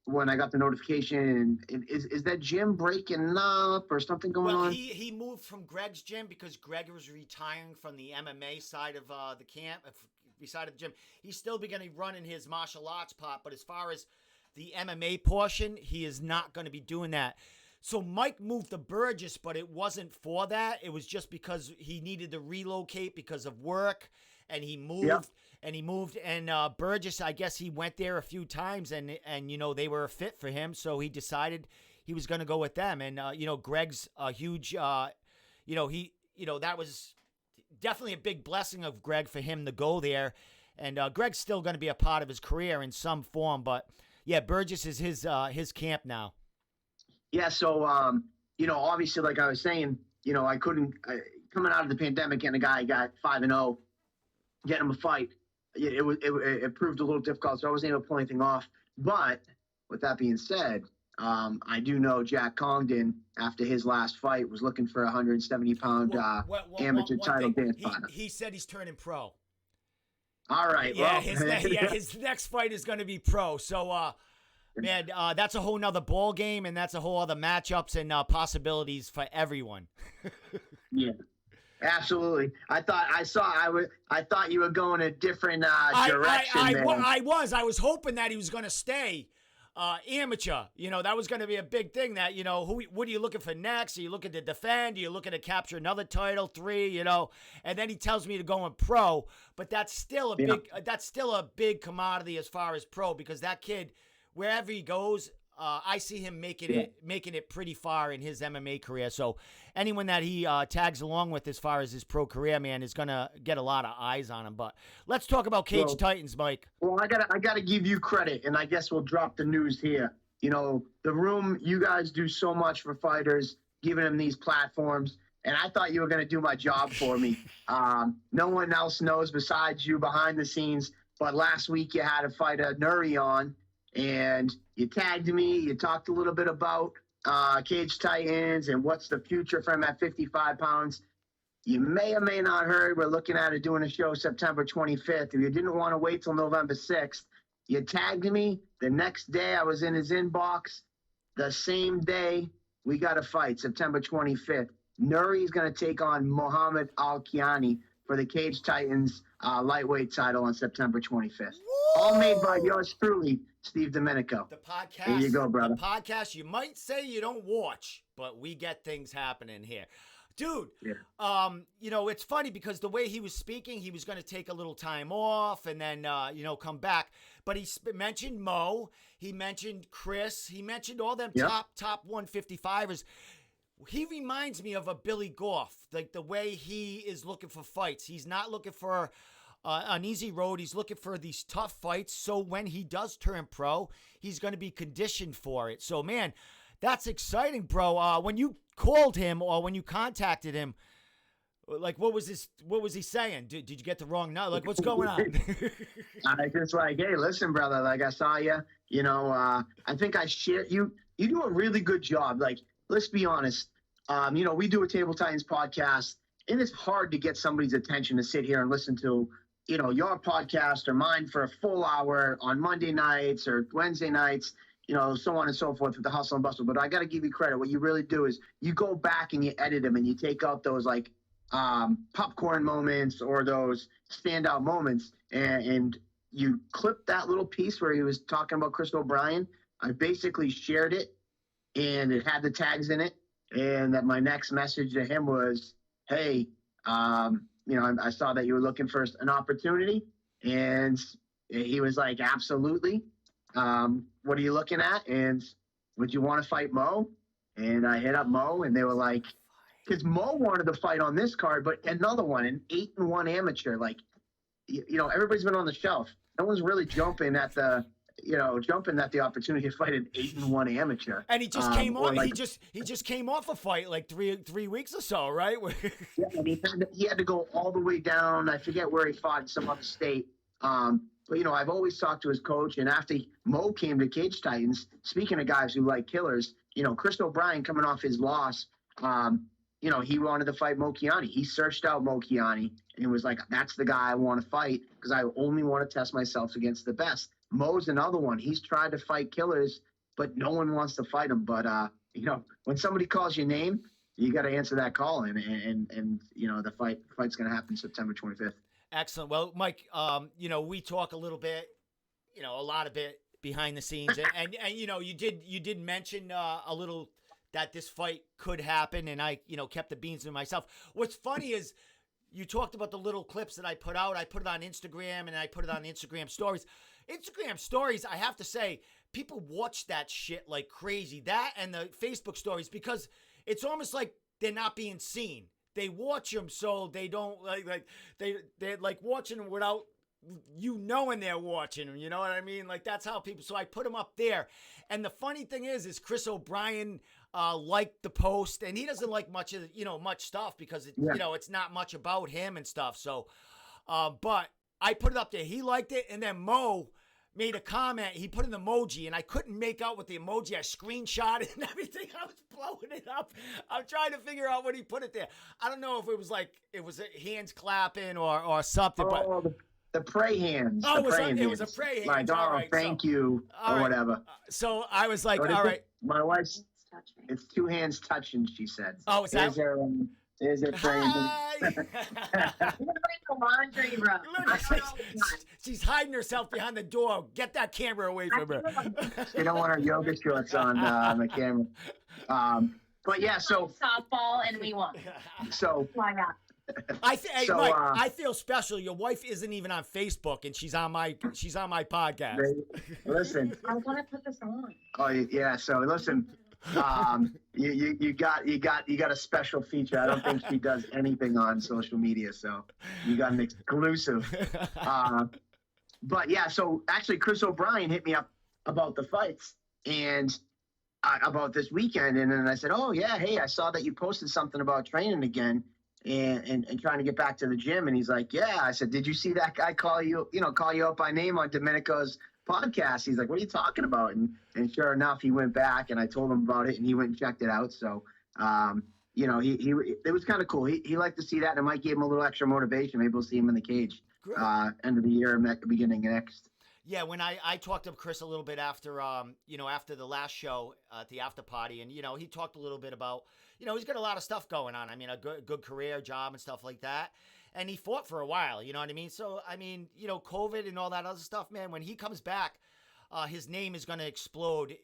when I got the notification. And is that gym breaking up or something going on? He moved from Greg's gym because Greg was retiring from the MMA side of the camp, beside of the gym. He's still going to be running his martial arts part, but as far as the MMA portion, he is not going to be doing that. So Mike moved to Burgess, but it wasn't for that. It was just because he needed to relocate because of work, and he moved. Yep. And Burgess, I guess he went there a few times, and they were a fit for him, so he decided he was going to go with them. And Greg's a huge, that was definitely a big blessing of Greg for him to go there. And Greg's still going to be a part of his career in some form, but yeah, Burgess is his camp now. Yeah, so, obviously, like I was saying, I couldn't, coming out of the pandemic, getting a guy got 5-0, getting him a fight, it proved a little difficult, so I wasn't able to pull anything off. But with that being said, I do know Jack Congdon, after his last fight, was looking for a 170-pound amateur title dance partner. He said he's turning pro. All right. Yeah, his next fight is going to be pro, so... Man, that's a whole nother ball game, and that's a whole other matchups and possibilities for everyone. Yeah, absolutely. I thought you were going a different direction. I was hoping that he was going to stay amateur. That was going to be a big thing. That what are you looking for next? Are you looking to defend? Are you looking to capture another title, 3? And then he tells me to go in pro, but that's still a big commodity as far as pro, because that kid, wherever he goes, I see him making it pretty far in his MMA career. So anyone that he tags along with as far as his pro career, man, is gonna get a lot of eyes on him. But let's talk about Cage Titans, Mike. Well, I gotta give you credit, and I guess we'll drop the news here. The room, you guys do so much for fighters, giving them these platforms, and I thought you were gonna do my job for me. No one else knows besides you behind the scenes. But last week you had a fighter, Nuri, on. And you tagged me. You talked a little bit about Cage Titans and what's the future for him at 55 pounds. You may or may not heard we're looking at doing a show September 25th. If you didn't want to wait till November 6th, you tagged me. The next day I was in his inbox. The same day we got a fight, September 25th. Nuri is going to take on Muhammad Al-Kiani for the Cage Titans lightweight title on September 25th. All made by yours truly, Steve Domenico. The podcast. There you go, brother. The podcast you might say you don't watch, but we get things happening here. Dude, yeah. It's funny because the way he was speaking, he was going to take a little time off and then, come back. But he mentioned Mo. He mentioned Chris. He mentioned all them top 155ers. He reminds me of a Billy Goff, like the way he is looking for fights. He's not looking for an easy road. He's looking for these tough fights. So when he does turn pro, he's going to be conditioned for it. So, man, that's exciting, bro. When you called him or when you contacted him, like, what was he saying? Did you get the wrong number? Like, what's going on? I just like, hey, listen, brother, like I saw you, I think I share you do a really good job. Like, let's be honest. We do a Table Titans podcast, and it's hard to get somebody's attention to sit here and listen to, your podcast or mine for a full hour on Monday nights or Wednesday nights, so on and so forth with the hustle and bustle. But I got to give you credit. What you really do is you go back and you edit them and you take out those like popcorn moments or those standout moments, and you clip that little piece where he was talking about Chris O'Brien. I basically shared it, and it had the tags in it. And that my next message to him was, hey, I saw that you were looking for an opportunity. And he was like, absolutely. What are you looking at? And would you want to fight Mo? And I hit up Mo, and they were like, because Mo wanted to fight on this card, but another one, an 8-1 amateur. Like, everybody's been on the shelf. No one's really jumping at the jumping at the opportunity to fight an 8-1 amateur. And he just came on. Like, he just came off a fight like three weeks or so, right? Yeah, and he had to go all the way down. I forget where he fought in some other state. But I've always talked to his coach, and after Mo came to Cage Titans, speaking of guys who like killers, Chris O'Brien coming off his loss, he wanted to fight Mo Chiani. He searched out Mo Chiani and was like, that's the guy I want to fight because I only want to test myself against the best. Mo's another one. He's tried to fight killers, but no one wants to fight him. But, when somebody calls your name, you got to answer that call. And the fight's going to happen September 25th. Excellent. Well, Mike, we talk a little bit, a lot of it behind the scenes, and you did mention a little that this fight could happen, and I kept the beans to myself. What's funny is you talked about the little clips that I put out. I put it on Instagram, and I put it on Instagram stories. Instagram stories, I have to say, people watch that shit like crazy. That and the Facebook stories, because it's almost like they're not being seen. They watch them so they don't they're like watching them without you knowing they're watching them. You know what I mean? Like that's how people. So I put them up there. And the funny thing is Chris O'Brien liked the post, and he doesn't like much of much stuff because it's not much about him and stuff. So, but I put it up there. He liked it, and then Mo made a comment. He put an emoji, and I couldn't make out what the emoji. I screenshot it and everything. I was blowing it up. I'm trying to figure out what he put it there. I don't know if it was hands clapping or something. Oh, but the pray hands. Oh, it was a pray hands. Like, right, thank you, or whatever. So I was like, all right. My wife's, it's 2 hands touching, she said. Oh, is that? There's her praying. Laundry room. She's hiding herself behind the door. Get that camera away from her. She don't want her yoga shorts on the camera. But yeah, so softball and we won. So why not? Hey, Mike, I feel special. Your wife isn't even on Facebook, and she's on my podcast. Listen, I want to put this on. Oh yeah, so listen. You got a special feature. I don't think she does anything on social media, so you got an exclusive. But yeah, so actually Chris O'Brien hit me up about the fights and about this weekend, and then I said, oh yeah, hey, I saw that you posted something about training again and trying to get back to the gym. And he's like, yeah. I said, did you see that guy call you up by name on Domenico's podcast? He's like, what are you talking about? And sure enough, he went back, and I told him about it, and he went and checked it out. So, it was kind of cool. He liked to see that, and it might give him a little extra motivation. Maybe we'll see him in the cage end of the year, beginning of next. Yeah, when I talked to Chris a little bit after after the last show at the after party, and he talked a little bit about he's got a lot of stuff going on. I mean, a good career, job, and stuff like that. And he fought for a while, you know what I mean? So, I mean, COVID and all that other stuff, man, when he comes back, his name is going to explode.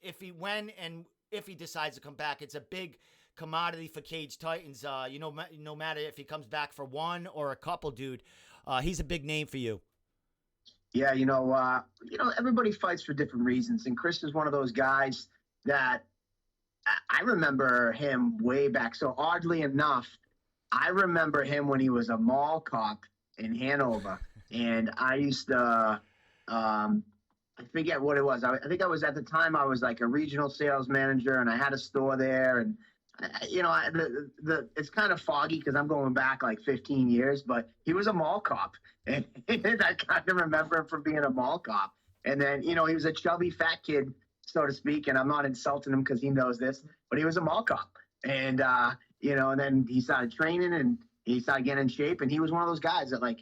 If he decides to come back, it's a big commodity for Cage Titans. No matter if he comes back for one or a couple, dude, he's a big name for you. Yeah, everybody fights for different reasons. And Chris is one of those guys that I remember him way back. So oddly enough, I remember him when he was a mall cop in Hanover, and I used to, I forget what it was. I think I was at the time I was like a regional sales manager, and I had a store there, and it's kind of foggy because I'm going back like 15 years, but he was a mall cop, and I kind of remember him from being a mall cop. And then he was a chubby fat kid, so to speak, and I'm not insulting him because he knows this, but he was a mall cop, and and then he started training and he started getting in shape. And he was one of those guys that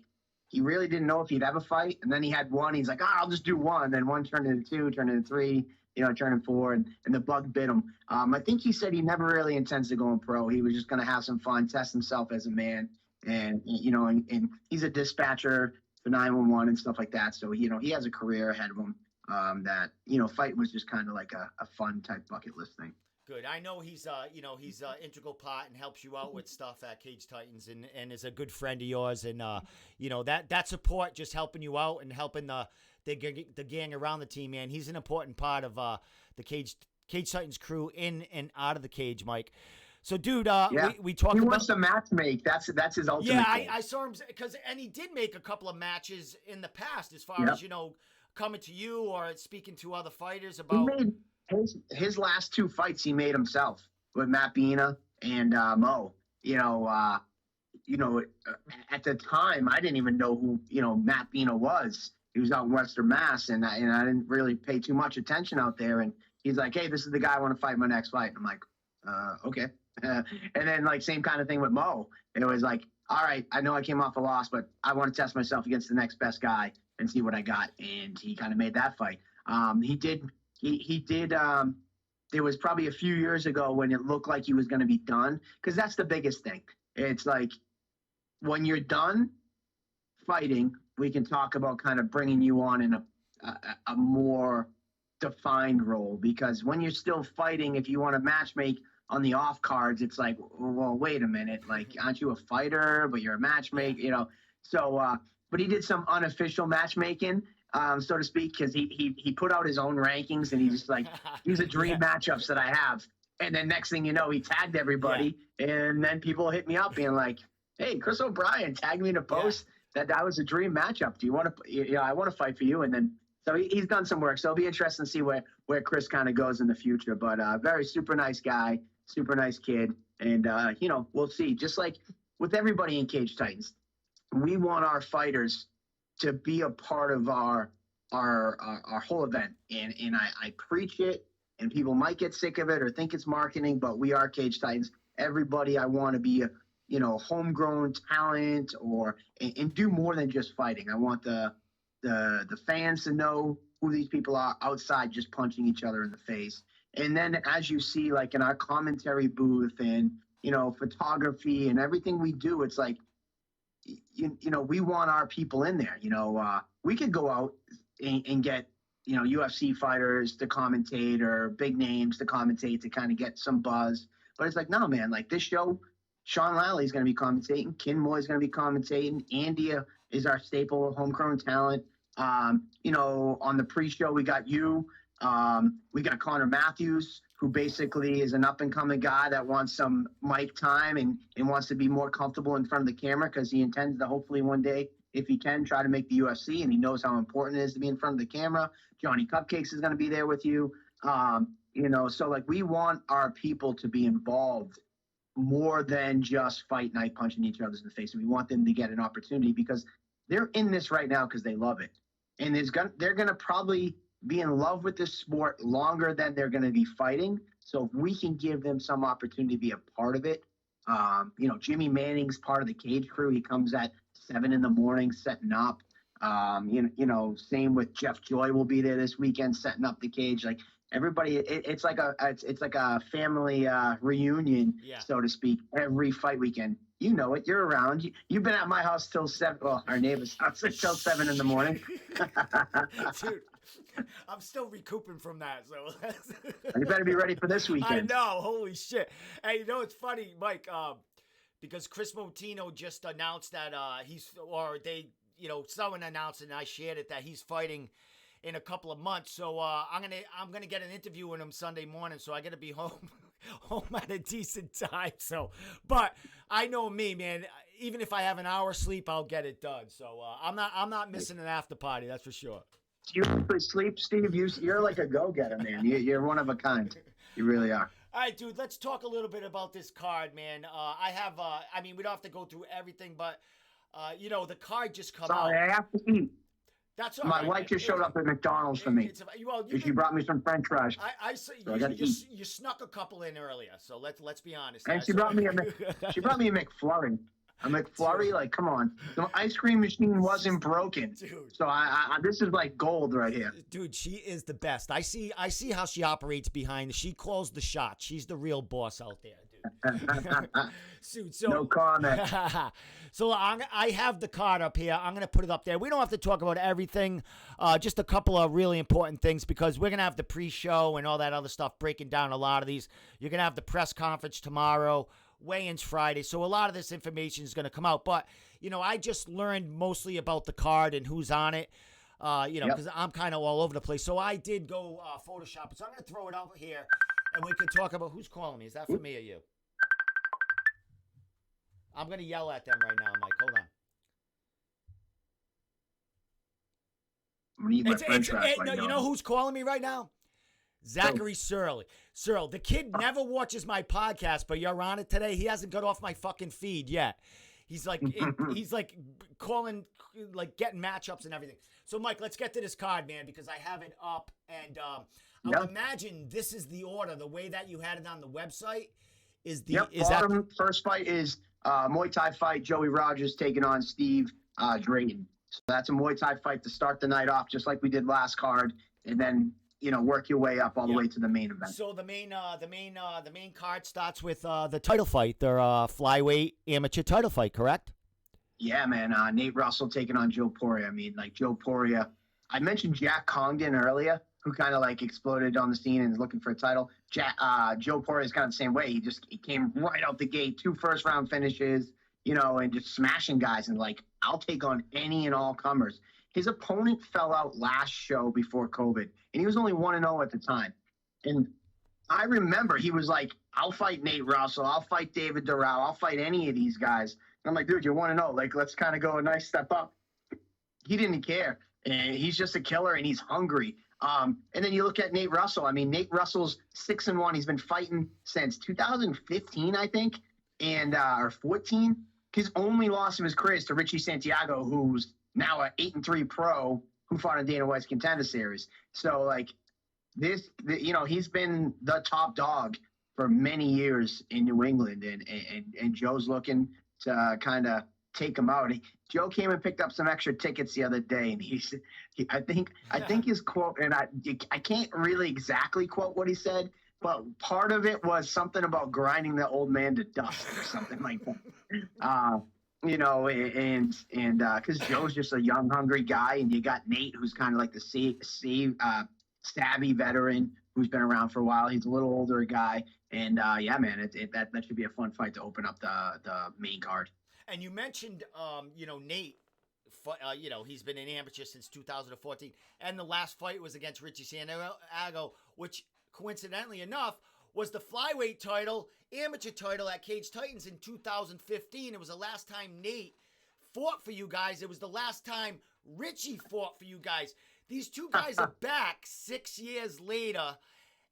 he really didn't know if he'd ever fight. And then he had one, he's like, I'll just do one. Then one turned into 2, turned into 3, turned into 4, and the bug bit him. I think he said he never really intends to go in pro. He was just going to have some fun, test himself as a man. And, and he's a dispatcher for 911 and stuff like that. So, he has a career ahead of him that, fight was just kind of like a fun type bucket list thing. Good. I know he's an integral part and helps you out with stuff at Cage Titans and is a good friend of yours. And, that support, just helping you out and helping the gang around the team, man. He's an important part of the Cage Titans crew in and out of the cage, Mike. So, dude, we talked about... He wants to match make. That's his ultimate goal. I saw him, and he did make a couple of matches in the past as far as, coming to you or speaking to other fighters He about? made his last 2 fights. He made himself with Matt Bina and Mo. At the time, I didn't even know who Matt Bina was. He was out in Western Mass, and I didn't really pay too much attention out there. And he's like, "Hey, this is the guy I want to fight my next fight." And I'm like, "Okay." And then like same kind of thing with Mo. It was like, "All right, I know I came off a loss, but I want to test myself against the next best guy and see what I got." And he kind of made that fight. He did. There was probably a few years ago when it looked like he was going to be done, because that's the biggest thing. It's like when you're done fighting, we can talk about kind of bringing you on in a more defined role, because when you're still fighting, if you want to match make on the off cards, it's like, well, wait a minute, like, aren't you a fighter, but you're a matchmaker, So, but he did some unofficial matchmaking, so to speak, because he put out his own rankings, and he just like, these are dream matchups that I have. And then next thing you know, he tagged everybody, and then people hit me up being like, "Hey, Chris O'Brien tagged me in a post that was a dream matchup. Do you want to? I want to fight for you." And then so he's done some work. So it'll be interesting to see where Chris kind of goes in the future. But very super nice guy, super nice kid, and we'll see. Just like with everybody in Cage Titans, we want our fighters to be a part of our whole event, and I preach it. And people might get sick of it or think it's marketing, but we are Cage Titans. Everybody, I want to be a homegrown talent and do more than just fighting. I want the fans to know who these people are outside just punching each other in the face. And then as you see, like in our commentary booth and, photography and everything we do, it's like, we want our people in there. We could go out and get, UFC fighters to commentate or big names to commentate to kind of get some buzz. But it's like, no, man, like this show, Sean Lally is going to be commentating. Ken Moy is going to be commentating. Andy is our staple homegrown talent. On the pre-show, we got you. We got Connor Matthews, who basically is an up-and-coming guy that wants some mic time and wants to be more comfortable in front of the camera, because he intends to hopefully one day, if he can, try to make the UFC, and he knows how important it is to be in front of the camera. Johnny Cupcakes is going to be there with you. So like we want our people to be involved more than just fight night punching each other in the face. And we want them to get an opportunity, because they're in this right now because they love it. And they're going to probably be in love with this sport longer than they're going to be fighting. So if we can give them some opportunity to be a part of it, Jimmy Manning's part of the Cage crew. He comes at 7 a.m. setting up. Same with Jeff Joy will be there this weekend setting up the cage. Like everybody, it's like a family reunion, so to speak. Every fight weekend, you're around. You've been at my house till 7. Well, our neighbor's house till 7 a.m. Dude, I'm still recouping from that, so you better be ready for this weekend. I know, holy shit. Hey, it's funny, Mike, because Chris Motino just announced that someone announced it, and I shared it, that he's fighting in a couple of months. So I'm gonna get an interview with him Sunday morning. So I gotta be home at a decent time. So, but I know me, man. Even if I have an hour sleep, I'll get it done. So I'm not missing an after party. That's for sure. Do you actually sleep, Steve? You're like a go-getter, man. You're one of a kind. You really are. All right, dude, let's talk a little bit about this card, man. We don't have to go through everything, but, the card just come out. Sorry, I have to eat. That's all My right. wife just showed up at McDonald's for me. She brought me some French fries. I saw you snuck a couple in earlier, so let's be honest. And she brought me a McFlurry. A McFlurry, like, come on. The ice cream machine wasn't broken. Dude. So I this is like gold right here. Dude, she is the best. I see how she operates behind. She calls the shots. She's the real boss out there, dude. No comment. So I have the card up here. I'm going to put it up there. We don't have to talk about everything. Just a couple of really important things, because we're going to have the pre-show and all that other stuff breaking down a lot of these. You're going to have the press conference tomorrow. Weigh-ins Friday, so a lot of this information is going to come out. But, I just learned mostly about the card and who's on it, because I'm kind of all over the place. So I did go Photoshop it. So I'm going to throw it out here, and we can talk about who's calling me. Is that for me or you? I'm going to yell at them right now, Mike. Hold on. I'm going eating my French fries right no, now. you know who's calling me right now? Zachary Searle. Searle, the kid never watches my podcast, but you're on it today. He hasn't got off my fucking feed yet. He's like, he's like calling, like getting matchups and everything. So, Mike, let's get to this card, man, because I have it up, and I would imagine this is the order. The way that you had it on the website is the first fight is Muay Thai fight. Joey Rogers taking on Steve Drayton. So that's a Muay Thai fight to start the night off, just like we did last card, and then work your way up all the way to the main event. So the main card starts with the title fight, their flyweight amateur title fight, correct? Yeah, man. Nate Russell taking on Joe Poirier. I mean, like Joe Poirier. I mentioned Jack Congdon earlier, who kind of like exploded on the scene and is looking for a title. Joe Poirier is kind of the same way. He came right out the gate, 2 first-round finishes, and just smashing guys. And like, I'll take on any and all comers. His opponent fell out last show before COVID, and he was only 1-0 at the time. And I remember he was like, I'll fight Nate Russell. I'll fight David Durao. I'll fight any of these guys. And I'm like, dude, you're 1-0. Like, let's kind of go a nice step up. He didn't care. And he's just a killer, and he's hungry. And then you look at Nate Russell. I mean, Nate Russell's 6-1. He's been fighting since 2015, I think, or 14. His only loss of his career is to Richie Santiago, who's now an 8-3 pro who fought in Dana White's Contender Series. So, like, he's been the top dog for many years in New England, and Joe's looking to kind of take him out. Joe came and picked up some extra tickets the other day, and I think his quote, and I can't really exactly quote what he said, but part of it was something about grinding the old man to dust or something like that. Because Joe's just a young, hungry guy, and you got Nate, who's kind of like the savvy veteran who's been around for a while. He's a little older guy, and yeah, man, that should be a fun fight to open up the main card. And you mentioned, Nate. He's been an amateur since 2014, and the last fight was against Richie Santiago, which coincidentally enough was the flyweight title, amateur title at Cage Titans in 2015. It was the last time Nate fought for you guys. It was the last time Richie fought for you guys. These two guys are back 6 years later,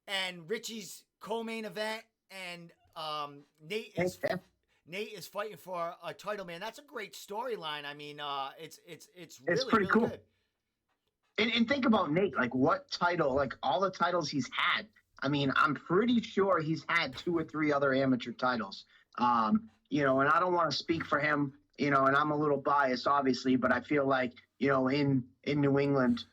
and Richie's co-main event, and Nate is fighting for a title, man. That's a great storyline. I mean, it's really pretty cool. Good. And think about Nate, like what title, like all the titles he's had. I mean, I'm pretty sure he's had 2 or 3 other amateur titles. And I don't want to speak for him, and I'm a little biased, obviously, but I feel like, in New England,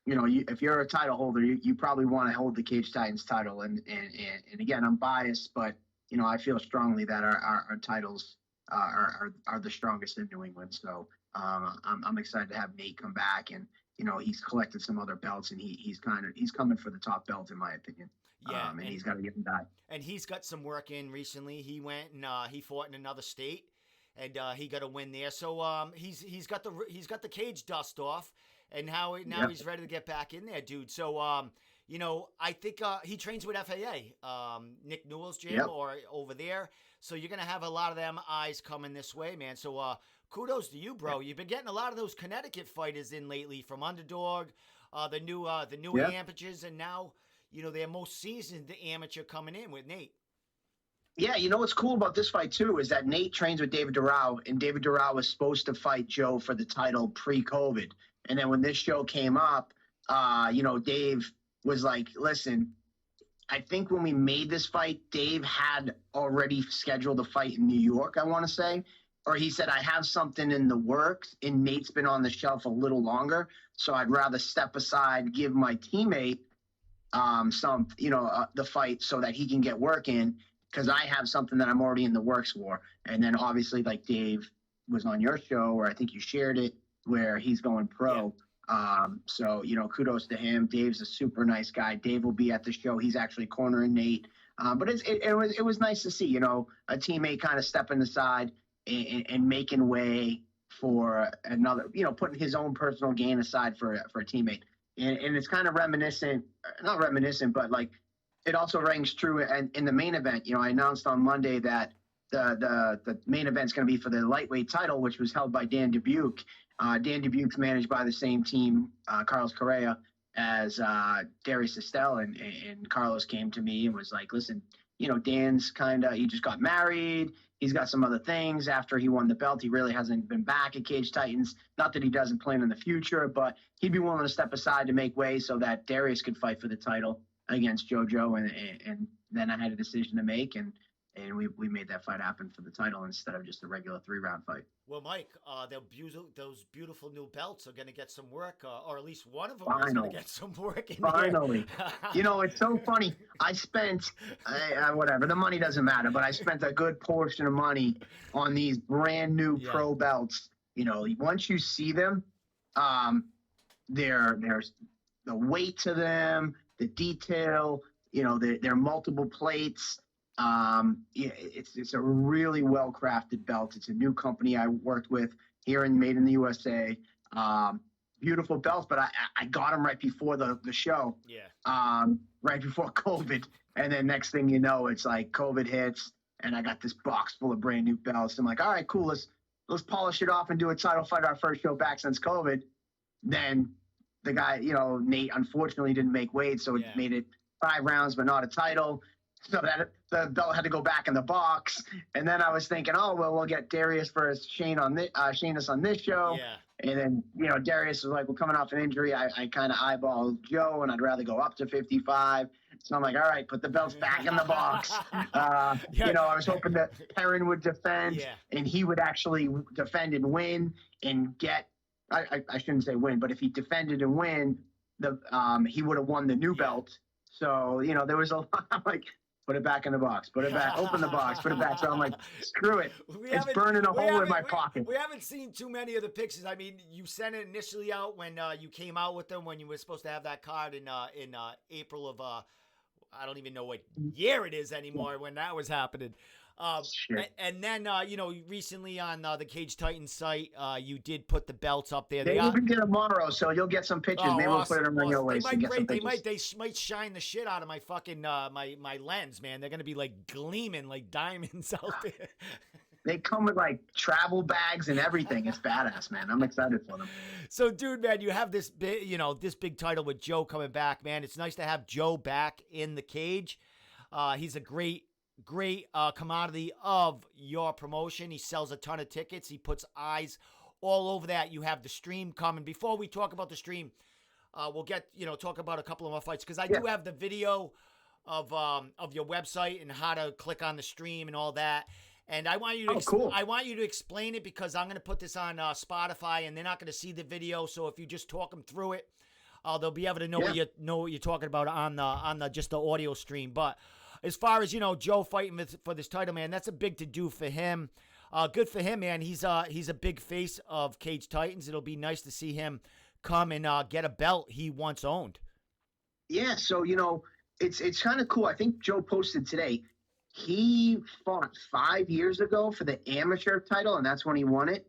if you're a title holder, you probably want to hold the Cage Titans title. And again, I'm biased, but, I feel strongly that our titles are the strongest in New England. So I'm excited to have Nate come back, and, he's collected some other belts, and he's coming for the top belt, in my opinion. Yeah, and he's got to get him back. And he's got some work in recently. He went and he fought in another state, and he got a win there. So he's got the cage dust off, and now he's ready to get back in there, dude. So I think he trains with FAA, Nick Newell's gym or over there. So you're gonna have a lot of them eyes coming this way, man. So kudos to you, bro. You've been getting a lot of those Connecticut fighters in lately, from Underdog, the new amateurs, and now. Their most seasoned amateur coming in with Nate. Yeah, what's cool about this fight, too, is that Nate trains with David Durao, and David Durao was supposed to fight Joe for the title pre-COVID. And then when this show came up, Dave was like, listen, I think when we made this fight, Dave had already scheduled a fight in New York, I want to say. Or he said, I have something in the works, and Nate's been on the shelf a little longer, so I'd rather step aside, give my teammate the fight so that he can get work in, because I have something that I'm already in the works for. And then obviously, like, Dave was on your show, or I think you shared it, where he's going pro. Yeah. So kudos to him. Dave's a super nice guy. Dave will be at the show. He's actually cornering Nate. But it was nice to see, a teammate kind of stepping aside and making way for another, putting his own personal gain aside for a teammate. And it's kind of not reminiscent, but like it also rings true in the main event. I announced on Monday that the main event's going to be for the lightweight title, which was held by Dan Dubuque. Dan Dubuque's managed by the same team, Carlos Correa, as Darius Estelle, and Carlos came to me and was like, listen, Dan's he just got married. He's got some other things after he won the belt. He really hasn't been back at Cage Titans. Not that he doesn't plan in the future, but he'd be willing to step aside to make way so that Darius could fight for the title against JoJo. And then I had a decision to make, and we made that fight happen for the title instead of just a regular 3-round fight. Well, Mike, those beautiful new belts are going to get some work, or at least one of them Finally. is going to get some work in Finally. here. It's so funny. I spent, whatever, the money doesn't matter, but I spent a good portion of money on these brand new pro belts. Once you see them, there's the weight to them, the detail, they're multiple plates. It's a really well-crafted belt. It's a new company I worked with here and made in the USA. Beautiful belts, but I got them right before the show. Yeah. Right before COVID. And then next thing you know, it's like COVID hits and I got this box full of brand new belts. I'm like, all right, cool. Let's polish it off and do a title fight, our first show back since COVID. Then the guy, Nate, unfortunately didn't make weight. So it made it 5 rounds, but not a title. So that the belt had to go back in the box. And then I was thinking, we'll get Darius versus Sheamus on this show. Yeah. And then, Darius was like, we're coming off an injury. I kind of eyeballed Joe, and I'd rather go up to 55. So I'm like, all right, put the belts back in the box. I was hoping that Perrin would defend, and he would actually defend and win and get – I shouldn't say win, but if he defended and win, he would have won the new belt. So, there was a lot – I'm like – put it back in the box. Put it back. Open the box. Put it back. So I'm like, screw it. It's burning a hole in my pocket. We haven't seen too many of the pictures. I mean, you sent it initially out when you came out with them, when you were supposed to have that card in April of I don't even know what year it is anymore when that was happening. And then, recently on the Cage Titans site, you did put the belts up there. They even get tomorrow, so you'll get some pictures. Maybe we'll put them on your waist and get some pictures. They might shine the shit out of my fucking my lens, man. They're gonna be like gleaming like diamonds out there. They come with like travel bags and everything. It's badass, man. I'm excited for them. So, dude, man, you have this big title with Joe coming back, man. It's nice to have Joe back in the cage. He's a great commodity of your promotion. He sells a ton of tickets. He puts eyes all over that. You have the stream coming. Before we talk about the stream, we'll get talk about a couple of more fights, because I do have the video of your website and how to click on the stream and all that. And I want you to I want you to explain it, because I'm going to put this on Spotify and they're not going to see the video. So if you just talk them through it, they'll be able to know what you're talking about on the just the audio stream. But as far as, Joe fighting for this title, man, that's a big to do for him. Good for him, man. He's a big face of Cage Titans. It'll be nice to see him come and get a belt he once owned. Yeah, so it's kind of cool. I think Joe posted today. He fought 5 years ago for the amateur title, and that's when he won it.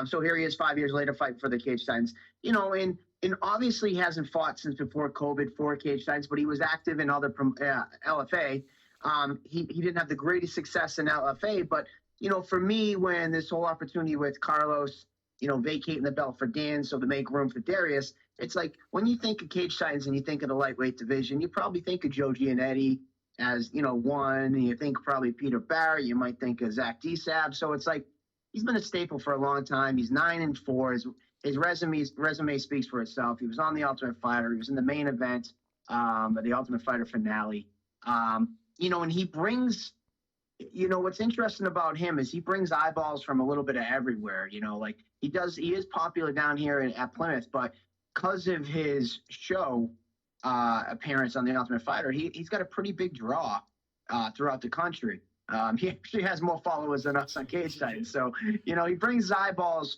So here he is 5 years later fighting for the Cage Titans. And obviously he hasn't fought since before COVID for Cage Titans, but he was active in other LFA. He didn't have the greatest success in LFA, but, for me, when this whole opportunity with Carlos, vacating the belt for Dan so to make room for Darius, it's like when you think of Cage Titans and you think of the lightweight division, you probably think of Joe Giannetti as, one, and you think probably Peter Barrett, you might think of Zach DeSab. So it's like he's been a staple for a long time. He's 9-4. His resume speaks for itself. He was on The Ultimate Fighter. He was in the main event, the Ultimate Fighter finale. And he brings, what's interesting about him is he brings eyeballs from a little bit of everywhere. Like he is popular down here at Plymouth, but because of his show appearance on The Ultimate Fighter, he's got a pretty big draw throughout the country. He actually has more followers than us on Cage Titans. So, he brings eyeballs,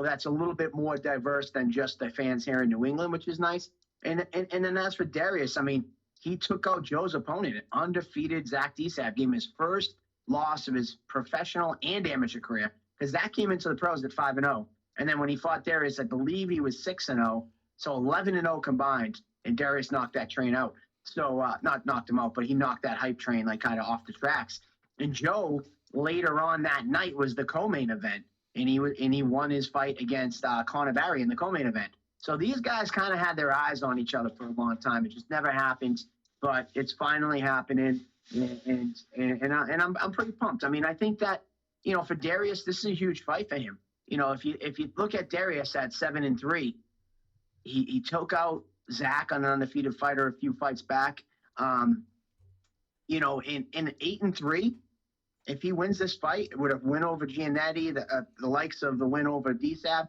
that's a little bit more diverse than just the fans here in New England, which is nice. And then as for Darius, I mean, he took out Joe's opponent, an undefeated Zach DeSab, gave him his first loss of his professional and amateur career, because that came into the pros at 5-0. And then when he fought Darius, I believe he was 6-0, so 11-0 combined, and Darius knocked that train out. So not knocked him out, but he knocked that hype train like kind of off the tracks. And Joe later on that night was the co-main event. and he won his fight against Conor Barry in the co-main event. So these guys kind of had their eyes on each other for a long time. It just never happened, but it's finally happening, and I'm pretty pumped. I mean, I think that, you know, for Darius, this is a huge fight for him. You know, if you look at Darius at 7-3, he took out Zach, an undefeated fighter, a few fights back. You know, in 8-3, if he wins this fight, it would have win over Giannetti, the likes of the win over DSAB. I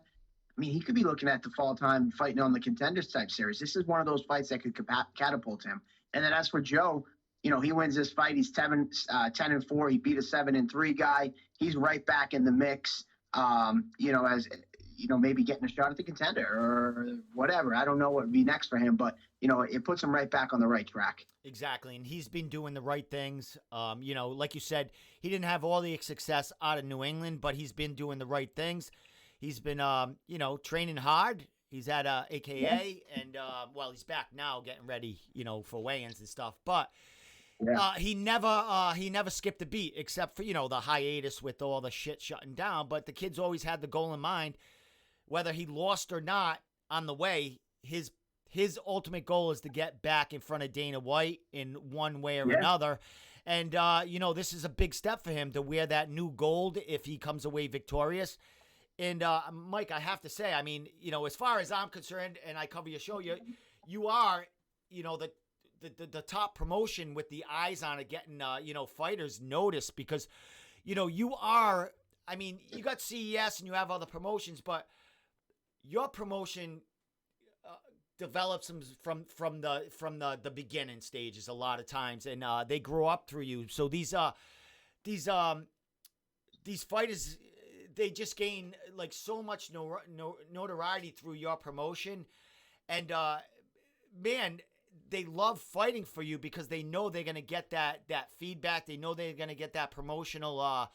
mean, he could be looking at the fall time fighting on the Contenders type series. This is one of those fights that could catapult him. And then as for Joe, you know, he wins this fight. He's 10-4. He beat a 7-3 guy. He's right back in the mix. You know, as you know, maybe getting a shot at the Contender or whatever. I don't know what would be next for him, but you know, it puts him right back on the right track. Exactly, and he's been doing the right things. You know, like you said, he didn't have all the success out of New England, but he's been doing the right things. He's been, you know, training hard. He's at AKA, and well, he's back now, getting ready, you know, for weigh-ins and stuff. But he never skipped a beat, except for, you know, the hiatus with all the shit shutting down. But the kid's always had the goal in mind, whether he lost or not on the way. His ultimate goal is to get back in front of Dana White in one way or another. And, you know, this is a big step for him to wear that new gold if he comes away victorious. And, Mike, I have to say, I mean, you know, as far as I'm concerned, and I cover your show, you are, you know, the top promotion with the eyes on it, getting, you know, fighters noticed because, you know, you are, I mean, you got CES and you have other promotions, but your promotion develops them from the beginning stages a lot of times, and they grow up through you. So these fighters, they just gain like so much notoriety through your promotion, and man, they love fighting for you because they know they're gonna get that feedback. They know they're gonna get that promotional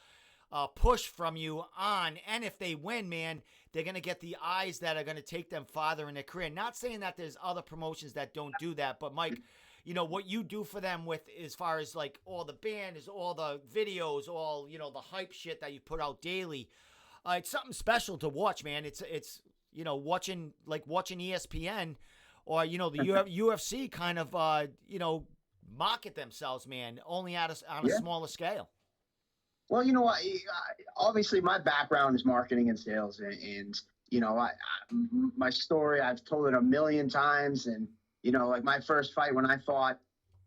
push from you on, and if they win, man, they're going to get the eyes that are going to take them farther in their career. Not saying that there's other promotions that don't do that, but Mike, you know, what you do for them with, as far as like all the banners, all the videos, all, you know, the hype shit that you put out daily, it's something special to watch, man. It's, you know, watching ESPN or, you know, the UFC kind of, you know, market themselves, man, only on a smaller scale. Well, you know what? Obviously, my background is marketing and sales, and you know, my story, I've told it a million times. And you know, like my first fight, when I fought,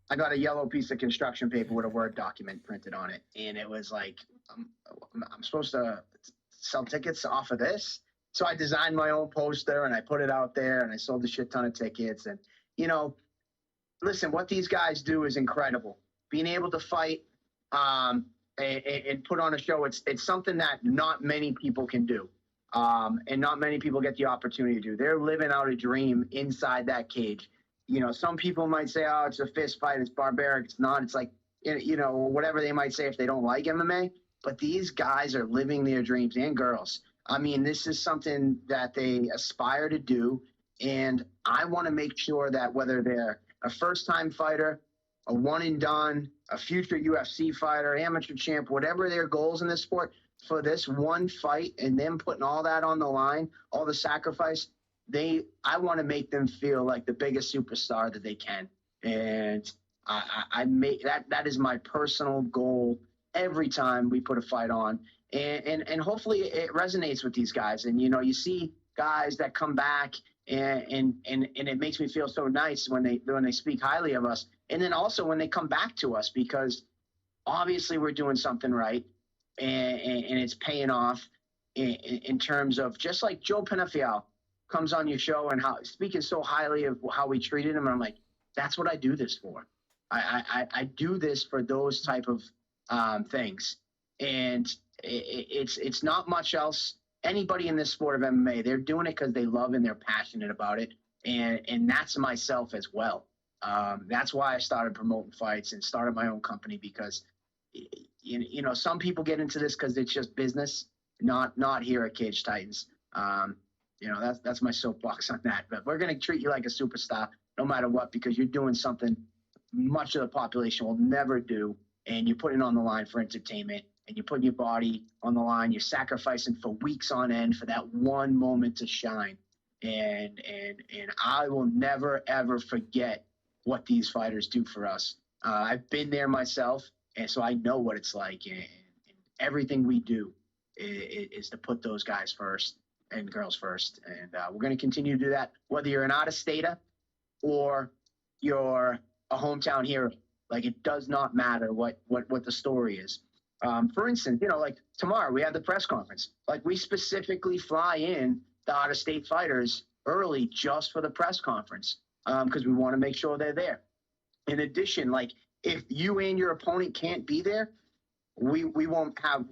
I got a yellow piece of construction paper with a Word document printed on it, and it was like, I'm supposed to sell tickets off of this. So I designed my own poster and I put it out there, and I sold a shit ton of tickets. And you know, listen, what these guys do is incredible. Being able to fight. And put on a show, it's something that not many people can do, and not many people get the opportunity to do. They're living out a dream inside that cage. You know, some people might say, oh, it's a fist fight, it's barbaric. It's not. It's like, you know, whatever they might say if they don't like MMA. But these guys are living their dreams, and girls. I mean, this is something that they aspire to do, and I want to make sure that whether they're a first-time fighter, a one and done, a future UFC fighter, amateur champ, whatever their goals in this sport, for this one fight and them putting all that on the line, all the sacrifice, I want to make them feel like the biggest superstar that they can. And I make that is my personal goal every time we put a fight on. And hopefully it resonates with these guys. And, you know, you see guys that come back and it makes me feel so nice when they speak highly of us. And then also when they come back to us, because obviously we're doing something right and it's paying off in terms of, just like Joe Penafiel comes on your show and how speaking so highly of how we treated him. And I'm like, that's what I do this for. I do this for those type of things. And it's not much else. Anybody in this sport of MMA, they're doing it because they love and they're passionate about it. And that's myself as well. That's why I started promoting fights and started my own company, because, you know, some people get into this because it's just business, not here at Cage Titans. You know, that's my soapbox on that. But we're going to treat you like a superstar no matter what, because you're doing something much of the population will never do, and you're putting it on the line for entertainment. and you put your body on the line. You're sacrificing for weeks on end for that one moment to shine. And I will never, ever forget what these fighters do for us. I've been there myself, and so I know what it's like. And everything we do is to put those guys first and girls first. And we're going to continue to do that, whether you're an out-of-stater or you're a hometown hero. Like, it does not matter what the story is. For instance, you know, like tomorrow we have the press conference. Like, we specifically fly in the out-of-state fighters early just for the press conference because we want to make sure they're there. In addition, like, if you and your opponent can't be there, we won't have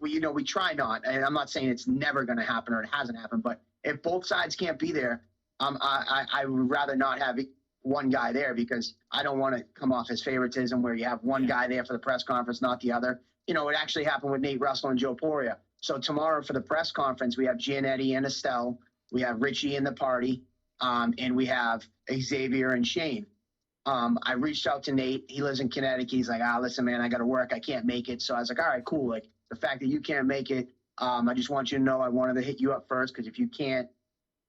we try not, and I'm not saying it's never going to happen or it hasn't happened, but if both sides can't be there, I would rather not have one guy there because I don't want to come off as favoritism where you have one guy there for the press conference, not the other. You know, it actually happened with Nate Russell and Joe Poria. So tomorrow for the press conference, we have Giannetti and Estelle, we have Richie and the party, and we have Xavier and Shane. I reached out to Nate. He lives in Connecticut. He's like, listen, man, I got to work. I can't make it. So I was like, all right, cool. Like, the fact that you can't make it, I just want you to know I wanted to hit you up first because if you can't,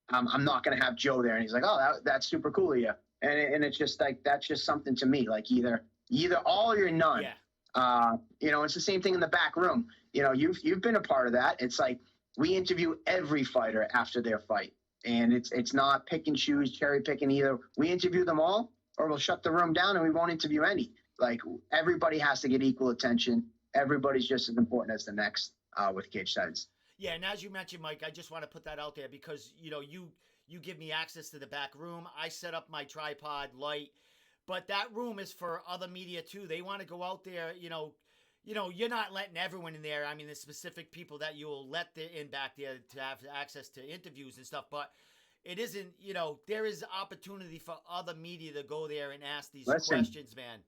I'm not going to have Joe there. And he's like, oh, that's super cool of you. And it's just like, that's just something to me. Like, either all or you're none. Yeah. You know, it's the same thing in the back room. You know, you've been a part of that. It's like we interview every fighter after their fight. And it's not pick and choose, cherry picking either. We interview them all or we'll shut the room down and we won't interview any. Like, everybody has to get equal attention. Everybody's just as important as the next with Cage Titans. Yeah, and as you mentioned, Mike, I just want to put that out there because, you know, you give me access to the back room. I set up my tripod light, but that room is for other media too. They want to go out there, you know, you're not letting everyone in there. I mean, there's specific people that you'll let in back there to have access to interviews and stuff, but it isn't, you know, there is opportunity for other media to go there and ask these questions, man.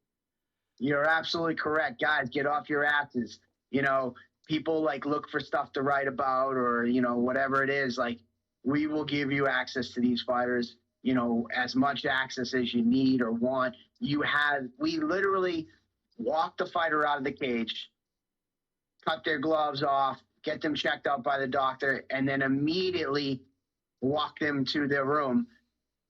You're absolutely correct. Guys, get off your asses. You know, people like look for stuff to write about or, you know, whatever it is. Like, we will give you access to these fighters, you know, as much access as you need or want. We literally walk the fighter out of the cage, cut their gloves off, get them checked out by the doctor, and then immediately walk them to their room,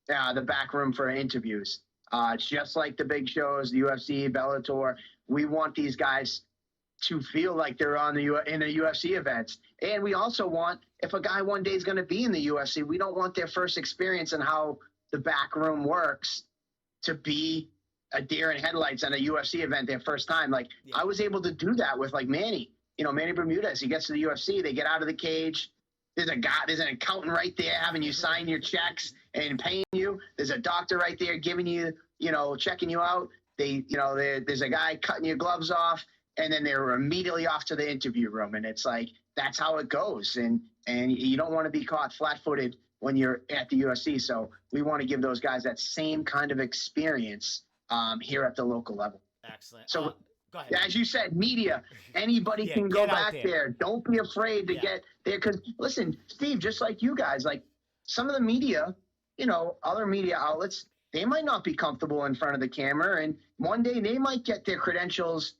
the back room for interviews. It's just like the big shows, the UFC, Bellator. We want these guys to feel like they're in the UFC events. And we also want, if a guy one day is going to be in the UFC, we don't want their first experience in how the back room works to be a deer in headlights at a UFC event their first time. Like, I was able to do that with, like, Manny. You know, Manny Bermudez, he gets to the UFC, they get out of the cage. There's an accountant right there having you sign your checks and paying you. There's a doctor right there giving you, you know, checking you out. There's a guy cutting your gloves off, and then they're immediately off to the interview room. And it's like, that's how it goes. And you don't want to be caught flat-footed when you're at the UFC. So we want to give those guys that same kind of experience here at the local level. Excellent. So go ahead. as you said, media, anybody can go back there. Don't be afraid to get there. Because, listen, Steve, just like you guys, like, some of the media, you know, other media outlets, they might not be comfortable in front of the camera. And one day they might get their credentials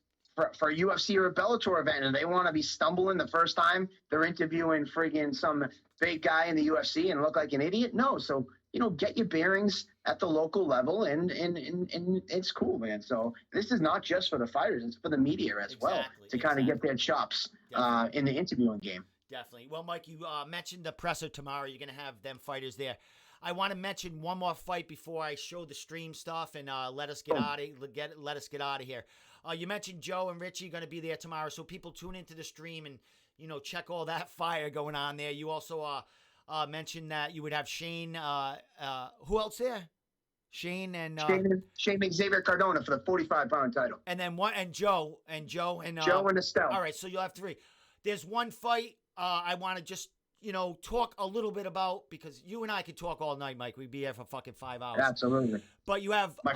for a UFC or a Bellator event, and they want to be stumbling the first time they're interviewing friggin' some big guy in the UFC and look like an idiot. No. So, you know, get your bearings at the local level, and it's cool, man. So this is not just for the fighters; it's for the media as well to kind of get their chops in the interviewing game. Definitely. Well, Mike, you mentioned the presser tomorrow. You're going to have them fighters there. I want to mention one more fight before I show the stream stuff and let us get out of here. You mentioned Joe and Richie going to be there tomorrow, so people tune into the stream and, you know, check all that fire going on there. You also mentioned that you would have Shane. Who else there? Shane and Shane Xavier Cardona for the 45-pound title. And then Joe and Joe and Estelle. All right, so you'll have three. There's one fight I want to just, you know, talk a little bit about, because you and I could talk all night, Mike. We'd be here for fucking 5 hours. Absolutely. But you have my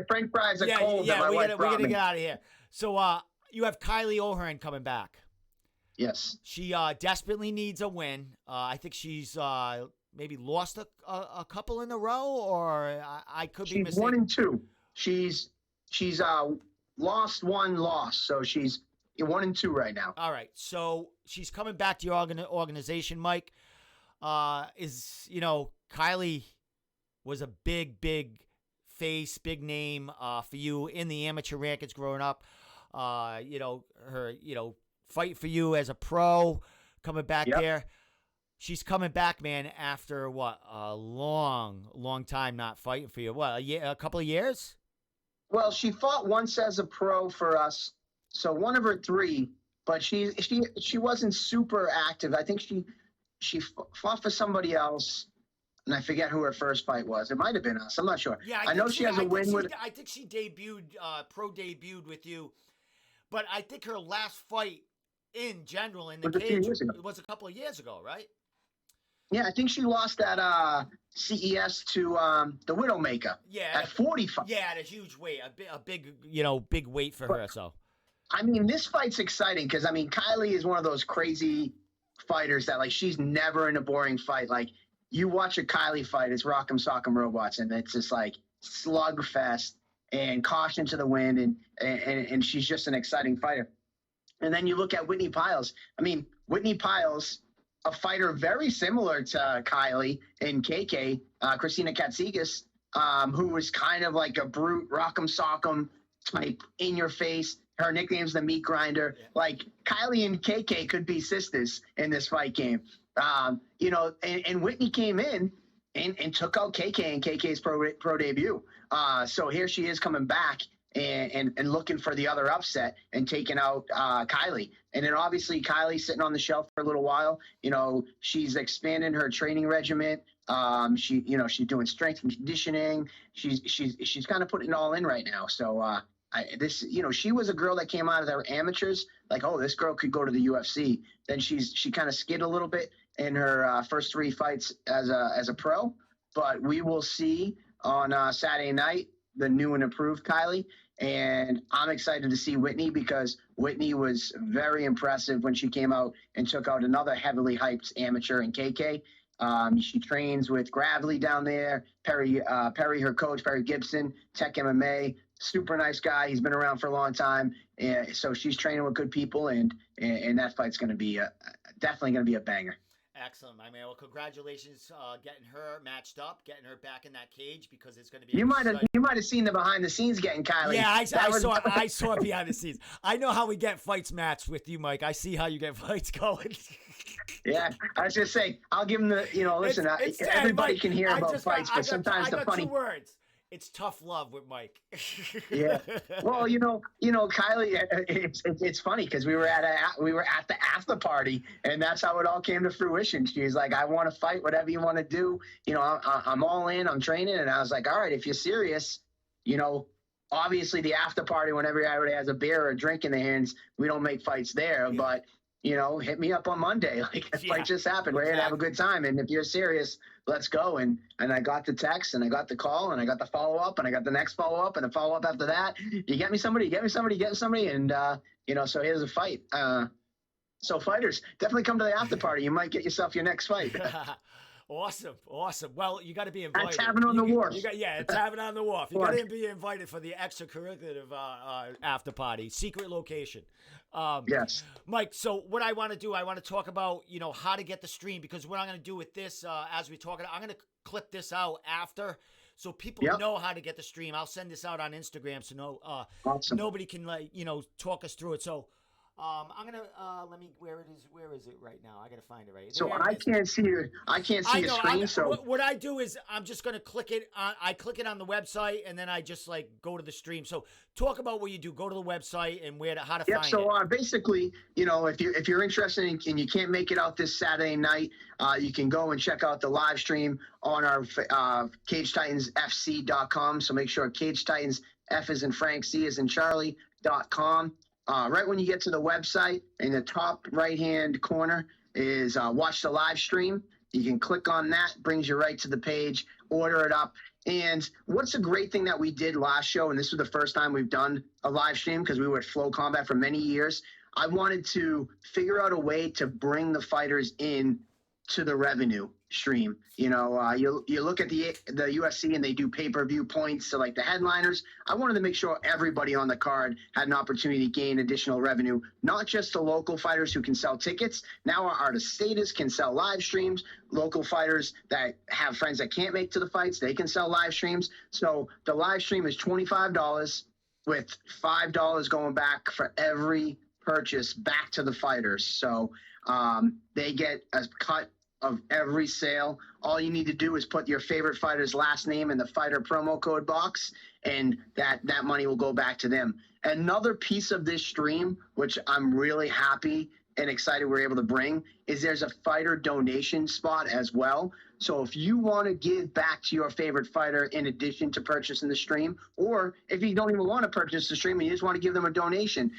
French fries are cold. Yeah, we're gonna get out of here. So you have Kylie O'Hearn coming back. Yes. She desperately needs a win. I think she's maybe lost a couple in a row, or I could be mistaken. She's 1-2. She's lost one loss, so she's 1-2 right now. All right. So she's coming back to your organization, Mike. Kylie was a big face, big name for you in the amateur rankings growing up. Her fight for you as a pro, coming back there. She's coming back, man, after what, a long time not fighting for you. What, a couple of years? Well, she fought once as a pro for us, so one of her 3. But she wasn't super active. I think she fought for somebody else, and I forget who her first fight was. It might have been us. I'm not sure. Yeah, I know she has a win with. I think she debuted with you, but I think her last fight in general in the cage was a couple of years ago, right? Yeah, I think she lost at CES to the Widowmaker. Yeah, at 45. Yeah, at a huge weight, a big weight for her. So, I mean, this fight's exciting because Kylie is one of those crazy fighters that she's never in a boring fight. Like you watch a Kylie fight, it's Rock'em Sock'em Robots, and it's just like slugfest and caution to the wind, and she's just an exciting fighter. And then you look at Whitney Piles. Whitney Piles, a fighter very similar to Kylie and KK, Christina Katsigas, who was kind of like a brute, rock'em sock'em type, in your face. Her nickname's the Meat Grinder. Yeah. Like Kylie and KK could be sisters in this fight game. And Whitney came in and took out KK in KK's pro debut. So here she is coming back and looking for the other upset and taking out Kylie. And then obviously Kylie's sitting on the shelf for a little while. She's expanding her training regimen. She's doing strength and conditioning. She's kind of putting it all in right now. So she was a girl that came out of their amateurs like, oh, this girl could go to the UFC. Then she kind of skid a little bit in her first 3 fights as a pro. But we will see on Saturday night the new and improved Kylie. And I'm excited to see Whitney because Whitney was very impressive when she came out and took out another heavily hyped amateur in KK. She trains with Gravely down there. Perry, her coach, Perry Gibson, Tech MMA, super nice guy. He's been around for a long time. And so she's training with good people, and that fight's going to be definitely going to be a banger. Excellent, my man. Well, congratulations getting her matched up, getting her back in that cage because it's going to be. You might have seen the behind the scenes getting Kylie. Yeah, I saw behind the scenes. I know how we get fights matched with you, Mike. I see how you get fights going. Yeah, I was just saying. I'll give them the listen. Everybody Mike, can hear about fights, but sometimes the funny 2 words. It's tough love with Mike. Yeah. Well, Kylie. It's funny because we were at the after party, and that's how it all came to fruition. She's like, "I want to fight, whatever you want to do. I'm all in. I'm training." And I was like, "All right, if you're serious, obviously the after party, whenever everybody has a beer or a drink in their hands, we don't make fights there, yeah. But." Hit me up on Monday. Like that fight just happened. We're here to have a good time. And if you're serious, let's go. And I got the text and I got the call and I got the follow up and I got the next follow up and the follow up after that. You get me somebody. And, so here's a fight. So fighters, definitely come to the after party. You might get yourself your next fight. Awesome. Well, you got to be invited. At Tavern on the Wharf. It's Tavern on the Wharf. You got to be invited for the extracurricular after party, secret location. Yes. Mike, so what I want to do, I want to talk about, how to get the stream, because what I'm going to do with this, as we talk, I'm going to clip this out after so people know how to get the stream. I'll send this out on Instagram so awesome. Nobody can talk us through it. So I'm gonna where is it right now? I gotta find it right. So I can't see your screen. So what I do is I'm just gonna click it on. I click it on the website and then I just go to the stream. So talk about what you do. Go to the website and how to find it. So basically, if you're interested and you can't make it out this Saturday night, you can go and check out the live stream on our CageTitansFC.com. So make sure Cage Titans F is in Frank, C is in Charlie.com. Right when you get to the website, in the top right-hand corner is watch the live stream. You can click on that, brings you right to the page, order it up. And what's a great thing that we did last show, and this was the first time we've done a live stream because we were at Flow Combat for many years. I wanted to figure out a way to bring the fighters in to the revenue stream. You look at the UFC and they do pay-per-view points to like the headliners. I wanted to make sure everybody on the card had an opportunity to gain additional revenue, not just the local fighters who can sell tickets. Now our artist status can sell live streams. Local fighters that have friends that can't make to the fights, they can sell live streams. So the live stream is $25 with $5 going back for every purchase back to the fighters. So they get a cut of every sale. All you need to do is put your favorite fighter's last name in the fighter promo code box, and that money will go back to them. Another piece of this stream, which I'm really happy and excited we're able to bring, is there's a fighter donation spot as well. So if you want to give back to your favorite fighter in addition to purchasing the stream, or if you don't even want to purchase the stream and you just want to give them a donation,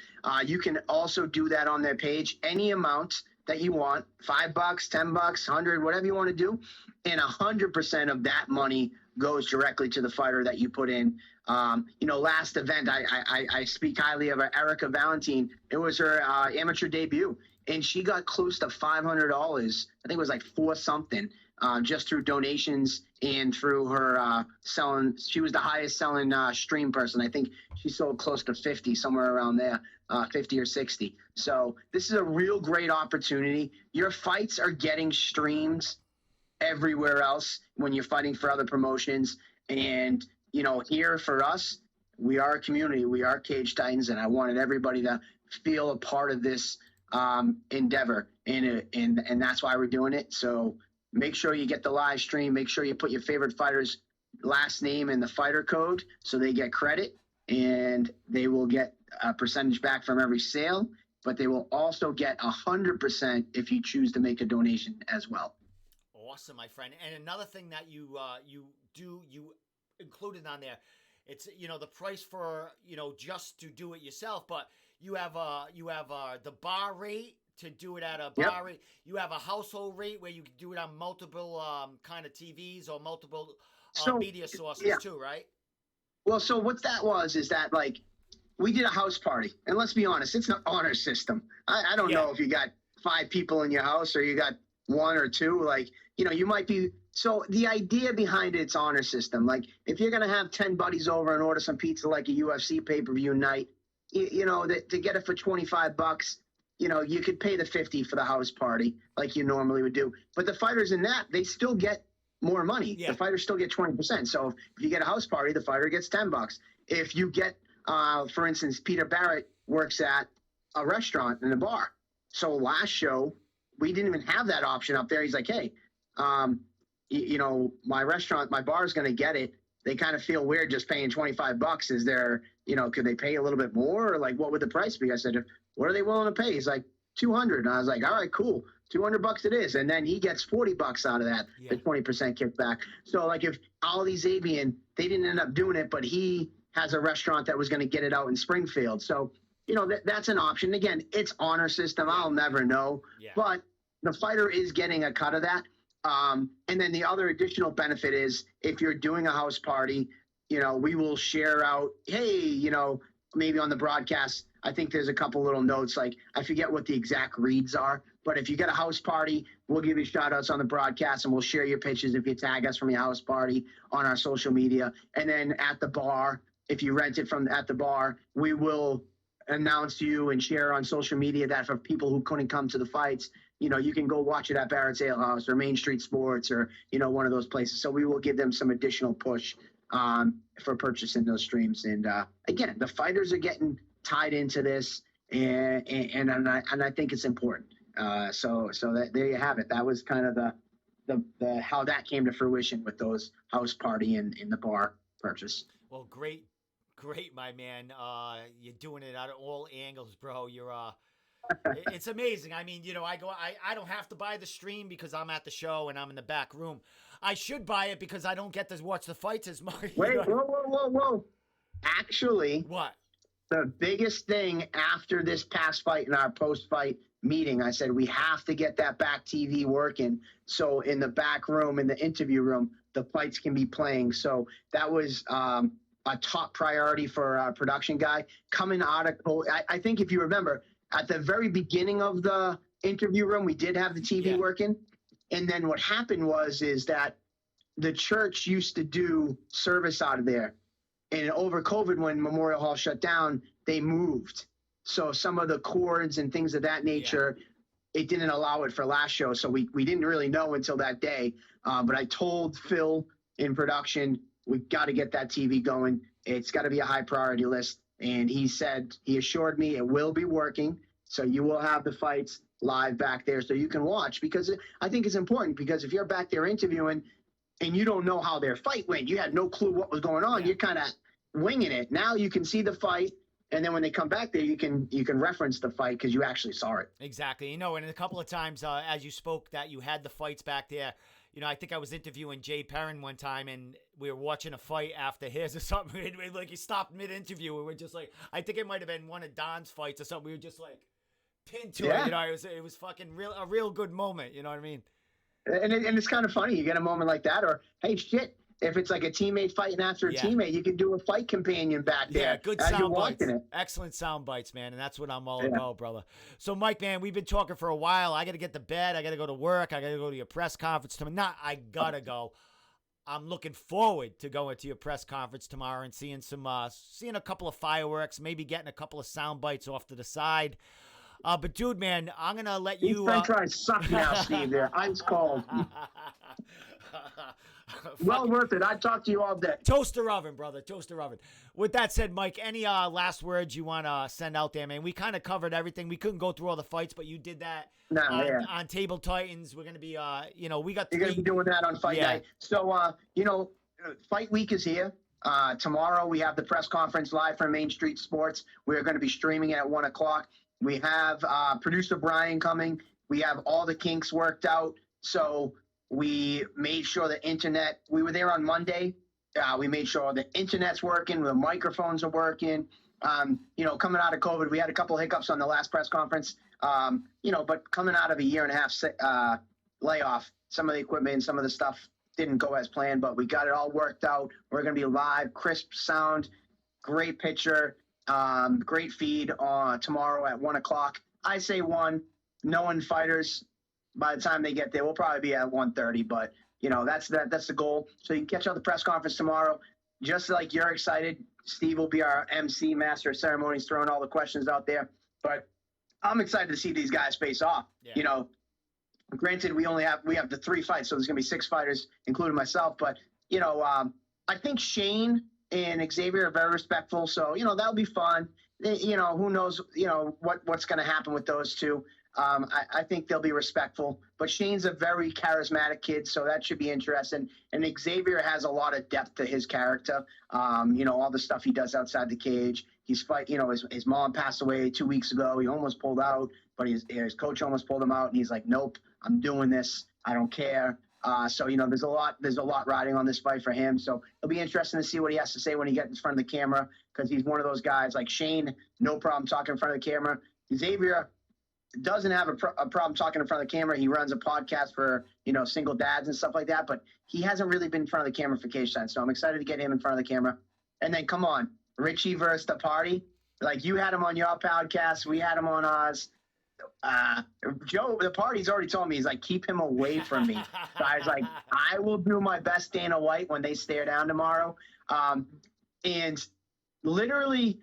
you can also do that on their page. Any amount that you want, $5, $10, 100, whatever you want to do, and 100% of that money goes directly to the fighter that you put in. Last event, I speak highly of Erica Valentine. It was her amateur debut, and she got close to $500. I think it was like four something, just through donations and through her selling. She was the highest selling stream person. I think she sold close to 50, somewhere around there, 50 or 60. So this is a real great opportunity. Your fights are getting streams everywhere else when you're fighting for other promotions. And, here for us, we are a community. We are Cage Titans, and I wanted everybody to feel a part of this endeavor. And that's why we're doing it. So make sure you get the live stream. Make sure you put your favorite fighter's last name in the fighter code so they get credit, and they will get a percentage back from every sale, but they will also get 100% if you choose to make a donation as well. Awesome, my friend. And another thing that you included on there, it's the price for just to do it yourself, but you have the bar rate to do it at a bar rate. You have a household rate where you can do it on multiple kind of TVs or multiple media sources too, right? Well, so what that was is that, like, we did a house party, and let's be honest, it's an honor system. I don't know if you got 5 people in your house or you got 1 or 2, like, you might be. So the idea behind it's honor system. Like, if you're going to have 10 buddies over and order some pizza like a UFC pay-per-view night, to get it for $25, you could pay the $50 for the house party like you normally would do. But the fighters in that, they still get more money. Yeah. The fighters still get 20%. So if you get a house party, the fighter gets $10. If you get, for instance, Peter Barrett works at a restaurant and a bar. So last show, we didn't even have that option up there. He's like, hey, my restaurant, my bar is going to get it. They kind of feel weird just paying $25. Is there, could they pay a little bit more, or like, what would the price be? I said, what are they willing to pay? He's like, $200. And I was like, all right, cool. $200 it is. And then he gets $40 out of that, the 20% kickback. So like, if Ali Zabian, they didn't end up doing it, but he has a restaurant that was going to get it out in Springfield. So, that's an option. Again, it's honor system. I'll never know, but the fighter is getting a cut of that. And then the other additional benefit is, if you're doing a house party, we will share out, hey, maybe on the broadcast, I think there's a couple little notes, like, I forget what the exact reads are, but if you get a house party, we'll give you shout outs on the broadcast, and we'll share your pictures if you tag us from your house party on our social media. And then at the bar, if you rent it from at the bar, we will announce you and share on social media that for people who couldn't come to the fights, you can go watch it at Barrett's Ale House or Main Street Sports or, one of those places. So we will give them some additional push for purchasing those streams. And again, the fighters are getting tied into this, and I think it's important. So that there you have it. That was kind of the how that came to fruition with those house party and in the bar purchase. Well, great, my man. You're doing it out of all angles, bro. You're it's amazing. I mean, I don't have to buy the stream because I'm at the show and I'm in the back room. I should buy it because I don't get to watch the fights as much. Wait, whoa. Actually, what? The biggest thing after this past fight in our post-fight meeting, I said, we have to get that back TV working. So in the back room, in the interview room, the fights can be playing. So that was a top priority for our production guy. Coming out of, I think if you remember, at the very beginning of the interview room, we did have the TV working. And then what happened is that the church used to do service out of there. And over COVID, when Memorial Hall shut down, they moved. So some of the chords and things of that nature, it didn't allow it for last show. So we didn't really know until that day. But I told Phil in production, we got to get that TV going. It's got to be a high priority list. And he assured me it will be working. So you will have the fights live back there so you can watch, because I think it's important, because if you're back there interviewing and you don't know how their fight went, you had no clue what was going on. You're kind of winging it. Now you can see the fight. And then when they come back there, you can reference the fight because you actually saw it. Exactly. And a couple of times as you spoke that you had the fights back there, I think I was interviewing Jay Perrin one time and we were watching a fight after his or something. Like he stopped mid-interview. We were just like, I think it might have been one of Don's fights or something. We were just like pinned to it. It was fucking a real good moment. You know what I mean? And it's kind of funny. You get a moment like that, or, hey, shit. If it's like a teammate fighting after a teammate, you can do a fight companion back there. Yeah, good sound bites. Excellent sound bites, man. And that's what I'm all about, brother. So, Mike, man, we've been talking for a while. I got to get to bed. I got to go to work. I got to go to your press conference tomorrow. I got to go. I'm looking forward to going to your press conference tomorrow and seeing a couple of fireworks, maybe getting a couple of sound bites off to the side. But, dude, man, I'm going to let you... French fries suck now, Steve. They're ice cold. Well worth it. I'd talk to you all day. Toaster oven, brother. Toaster oven. With that said, Mike, any last words you want to send out there, man? We kind of covered everything. We couldn't go through all the fights, but you did that on Table Titans. We're going to be, we got 3... You're going to be doing that on fight night. So, fight week is here. Tomorrow we have the press conference live from Main Street Sports. We're going to be streaming it at 1 o'clock. We have producer Brian coming. We have all the kinks worked out. So we made sure the internet, we were there on Monday. We made sure the internet's working, the microphones are working. Coming out of COVID, we had a couple of hiccups on the last press conference. But coming out of a year and a half layoff, some of the equipment and some of the stuff didn't go as planned, but we got it all worked out. We're going to be live, crisp sound, great picture, great feed on tomorrow at 1 o'clock. I say 1, knowing fighters, by the time they get there, we'll probably be at 1:30, but that's the goal. So you can catch out the press conference tomorrow. Just like you're excited, Steve will be our MC, master of ceremonies, throwing all the questions out there. But I'm excited to see these guys face off. Yeah. Granted, we have the 3 fights, so there's gonna be 6 fighters, including myself. But I think Shane and Xavier are very respectful, so that'll be fun. Who knows what's gonna happen with those two. I think they'll be respectful, but Shane's a very charismatic kid, so that should be interesting. And Xavier has a lot of depth to his character. All the stuff he does outside the cage. He's his mom passed away 2 weeks ago. He almost pulled out, but his coach almost pulled him out, and he's like, nope, I'm doing this. I don't care. So there's a lot riding on this fight for him. So it'll be interesting to see what he has to say when he gets in front of the camera, because he's one of those guys like Shane, no problem talking in front of the camera. Xavier doesn't have a problem talking in front of the camera. He runs a podcast for, single dads and stuff like that, but he hasn't really been in front of the camera for Cage Titans. So I'm excited to get him in front of the camera. And then come on, Richie versus the party. Like, you had him on your podcast. We had him on ours. Joe, the party's already told me, he's like, keep him away from me. So I was like, I will do my best Dana White when they stare down tomorrow. And literally,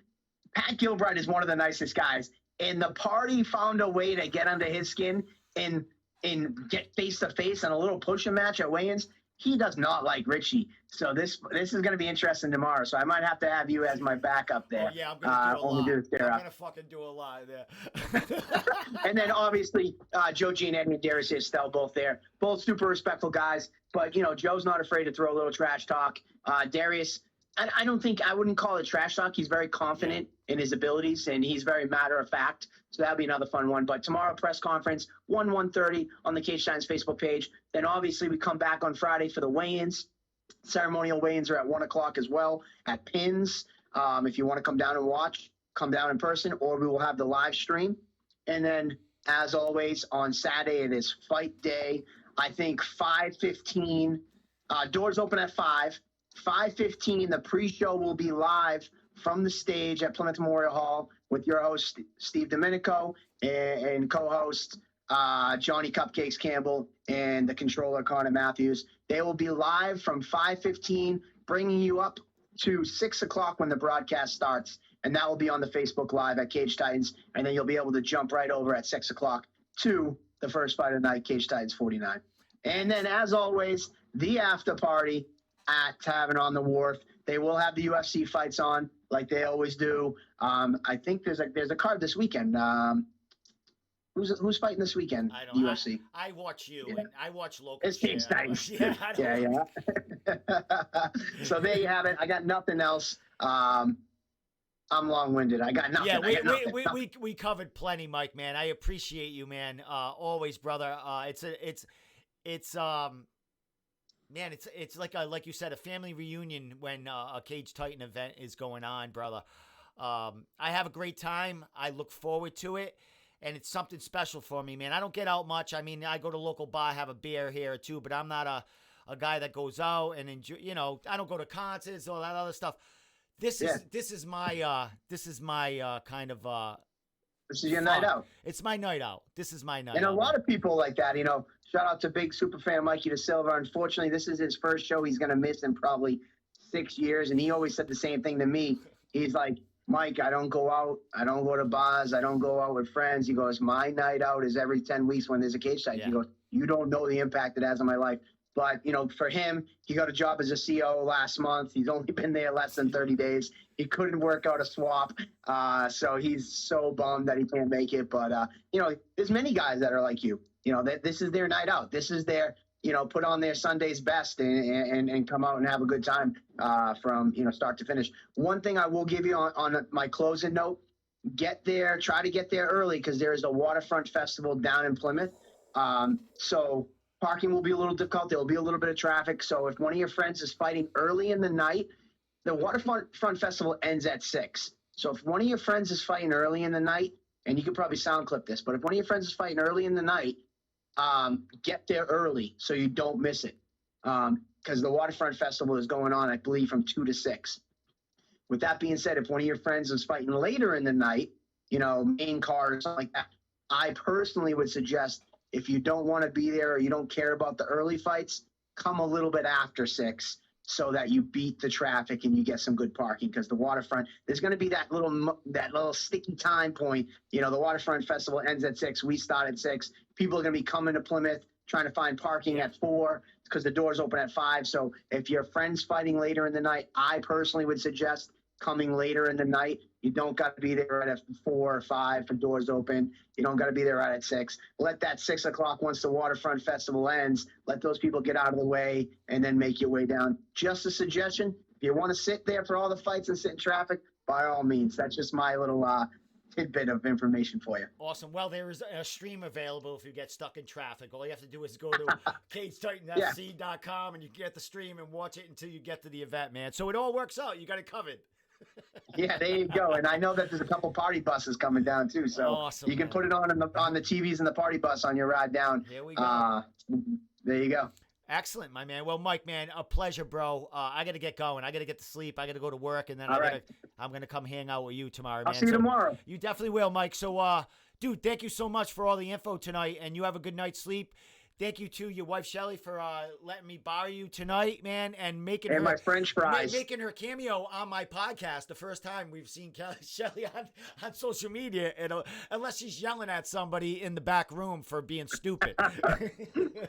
Pat Gilbride is one of the nicest guys. And the party found a way to get under his skin and get face-to-face in a little push-up match at weigh-ins. He does not like Richie. So this is going to be interesting tomorrow. So I might have to have you as my backup there. Oh, yeah, I'm going to do a lot. I'm going to fucking do a lot there. And then, obviously, Joe Giannetti and Darius Estelle both there. Both super respectful guys. But, Joe's not afraid to throw a little trash talk. Darius, I wouldn't call it trash talk. He's very confident in his abilities, and he's very matter of fact. So that'll be another fun one. But tomorrow, press conference, 1:30 on the Cage Titans Facebook page. Then obviously we come back on Friday for the weigh-ins. Ceremonial weigh-ins are at 1 o'clock as well at Pins. If you want to come down and watch, come down in person, or we will have the live stream. And then, as always, on Saturday, it is fight day. I think 5:15. Doors open at 5. 5:15, the pre-show will be live from the stage at Plymouth Memorial Hall with your host, Steve Domenico, and co-host Johnny Cupcakes Campbell, and the controller, Connor Matthews. They will be live from 5:15, bringing you up to 6 o'clock when the broadcast starts. And that will be on the Facebook Live at Cage Titans. And then you'll be able to jump right over at 6 o'clock to the first fight of the night, Cage Titans 49. And then, as always, the after party at Tavern on the Wharf. They will have the UFC fights on like they always do. I think there's a card this weekend. Who's fighting this weekend? I don't. UFC. I watch you, Yeah. and I watch local. It's Cage Titans. Yeah, I don't Yeah. So there you have it. I got nothing else. I'm long-winded. I got nothing. Yeah, we covered plenty, Mike. Man, I appreciate you, man. Always, brother. Man, it's like you said, a family reunion when a Cage Titan event is going on, brother. I have a great time. I look forward to it. And it's something special for me, man. I don't get out much. I mean, I go to local bar, have a beer here or two, but I'm not a guy that goes out and enjoy. I don't go to concerts, all that other stuff. This is my kind of this is your fun. night out. It's my night out. This is my night And out. a lot of people like that, shout out to big super fan Mikey De Silva. Unfortunately, this is his first show he's going to miss in probably 6 years. And he always said the same thing to me. He's like, Mike, I don't go out. I don't go to bars. I don't go out with friends. He goes, my night out is every 10 weeks when there's a Cage Titans. Yeah. He goes, you don't know the impact it has on my life. But, for him, he got a job as a CO last month. He's only been there less than 30 days. He couldn't work out a swap. So he's so bummed that he can't make it. But, there's many guys that are like you. This is their night out. This is their, put on their Sunday's best and come out and have a good time from, start to finish. One thing I will give you on my closing note, try to get there early because there is a waterfront festival down in Plymouth. So parking will be a little difficult. There will be a little bit of traffic. So if one of your friends is fighting early in the night, the waterfront festival ends at 6. So if one of your friends is fighting early in the night, and you could probably sound clip this, but if one of your friends is fighting early in the night, get there early so you don't miss it. Because the waterfront festival is going on, I believe, from 2 to 6. With that being said, if one of your friends is fighting later in the night, main card or something like that, I personally would suggest if you don't want to be there or you don't care about the early fights, come a little bit after 6 so that you beat the traffic and you get some good parking. Because the waterfront, there's going to be that little sticky time point. The waterfront festival ends at 6. We start at 6. People are going to be coming to Plymouth trying to find parking at 4 because the doors open at 5. So if your friend's fighting later in the night, I personally would suggest coming later in the night. You don't got to be there right at 4 or 5 for doors open. You don't got to be there right at 6. Let that 6 o'clock, once the waterfront festival ends, let those people get out of the way and then make your way down. Just a suggestion. If you want to sit there for all the fights and sit in traffic, by all means. That's just my little tidbit of information for you. Awesome. Well, there is a stream available if you get stuck in traffic. All you have to do is go to CageTitansFC.com and you get the stream and watch it until you get to the event, man. So it all works out. You got it covered. Yeah, there you go. And I know that there's a couple party buses coming down too, so awesome, you can man. put it on the TVs in the party bus on your ride down. Here we go. There you go. Excellent, my man. Well, Mike, man, a pleasure, bro. I got to get going. I got to get to sleep. I got to go to work, and then I'm gonna come hang out with you tomorrow, man. I'll see you tomorrow. You definitely will, Mike. So, dude, thank you so much for all the info tonight, and you have a good night's sleep. Thank you to your wife Shelly for letting me borrow you tonight, man, and making her my French fries, making her cameo on my podcast. The first time we've seen Shelly on social media, unless she's yelling at somebody in the back room for being stupid.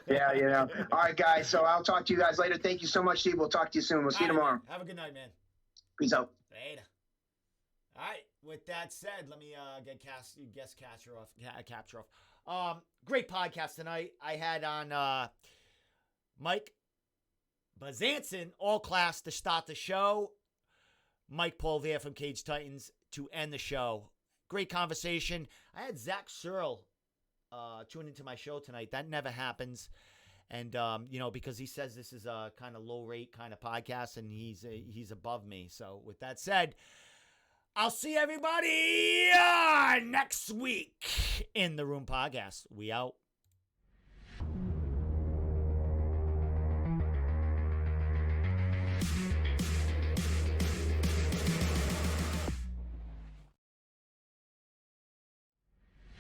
Yeah. All right, guys. So I'll talk to you guys later. Thank you so much, Steve. We'll talk to you soon. We'll see you tomorrow. Have a good night, man. Peace out. Later. All right. With that said, let me get guest capture off. Great podcast tonight. I had on Mike Bezanson, all class to start the show. Mike Polvere from Cage Titans to end the show. Great conversation. I had Zach Searle tune into my show tonight. That never happens. And, because he says this is a kind of low rate kind of podcast and he's above me. So with that said, I'll see everybody next week in the Room Podcast. We out.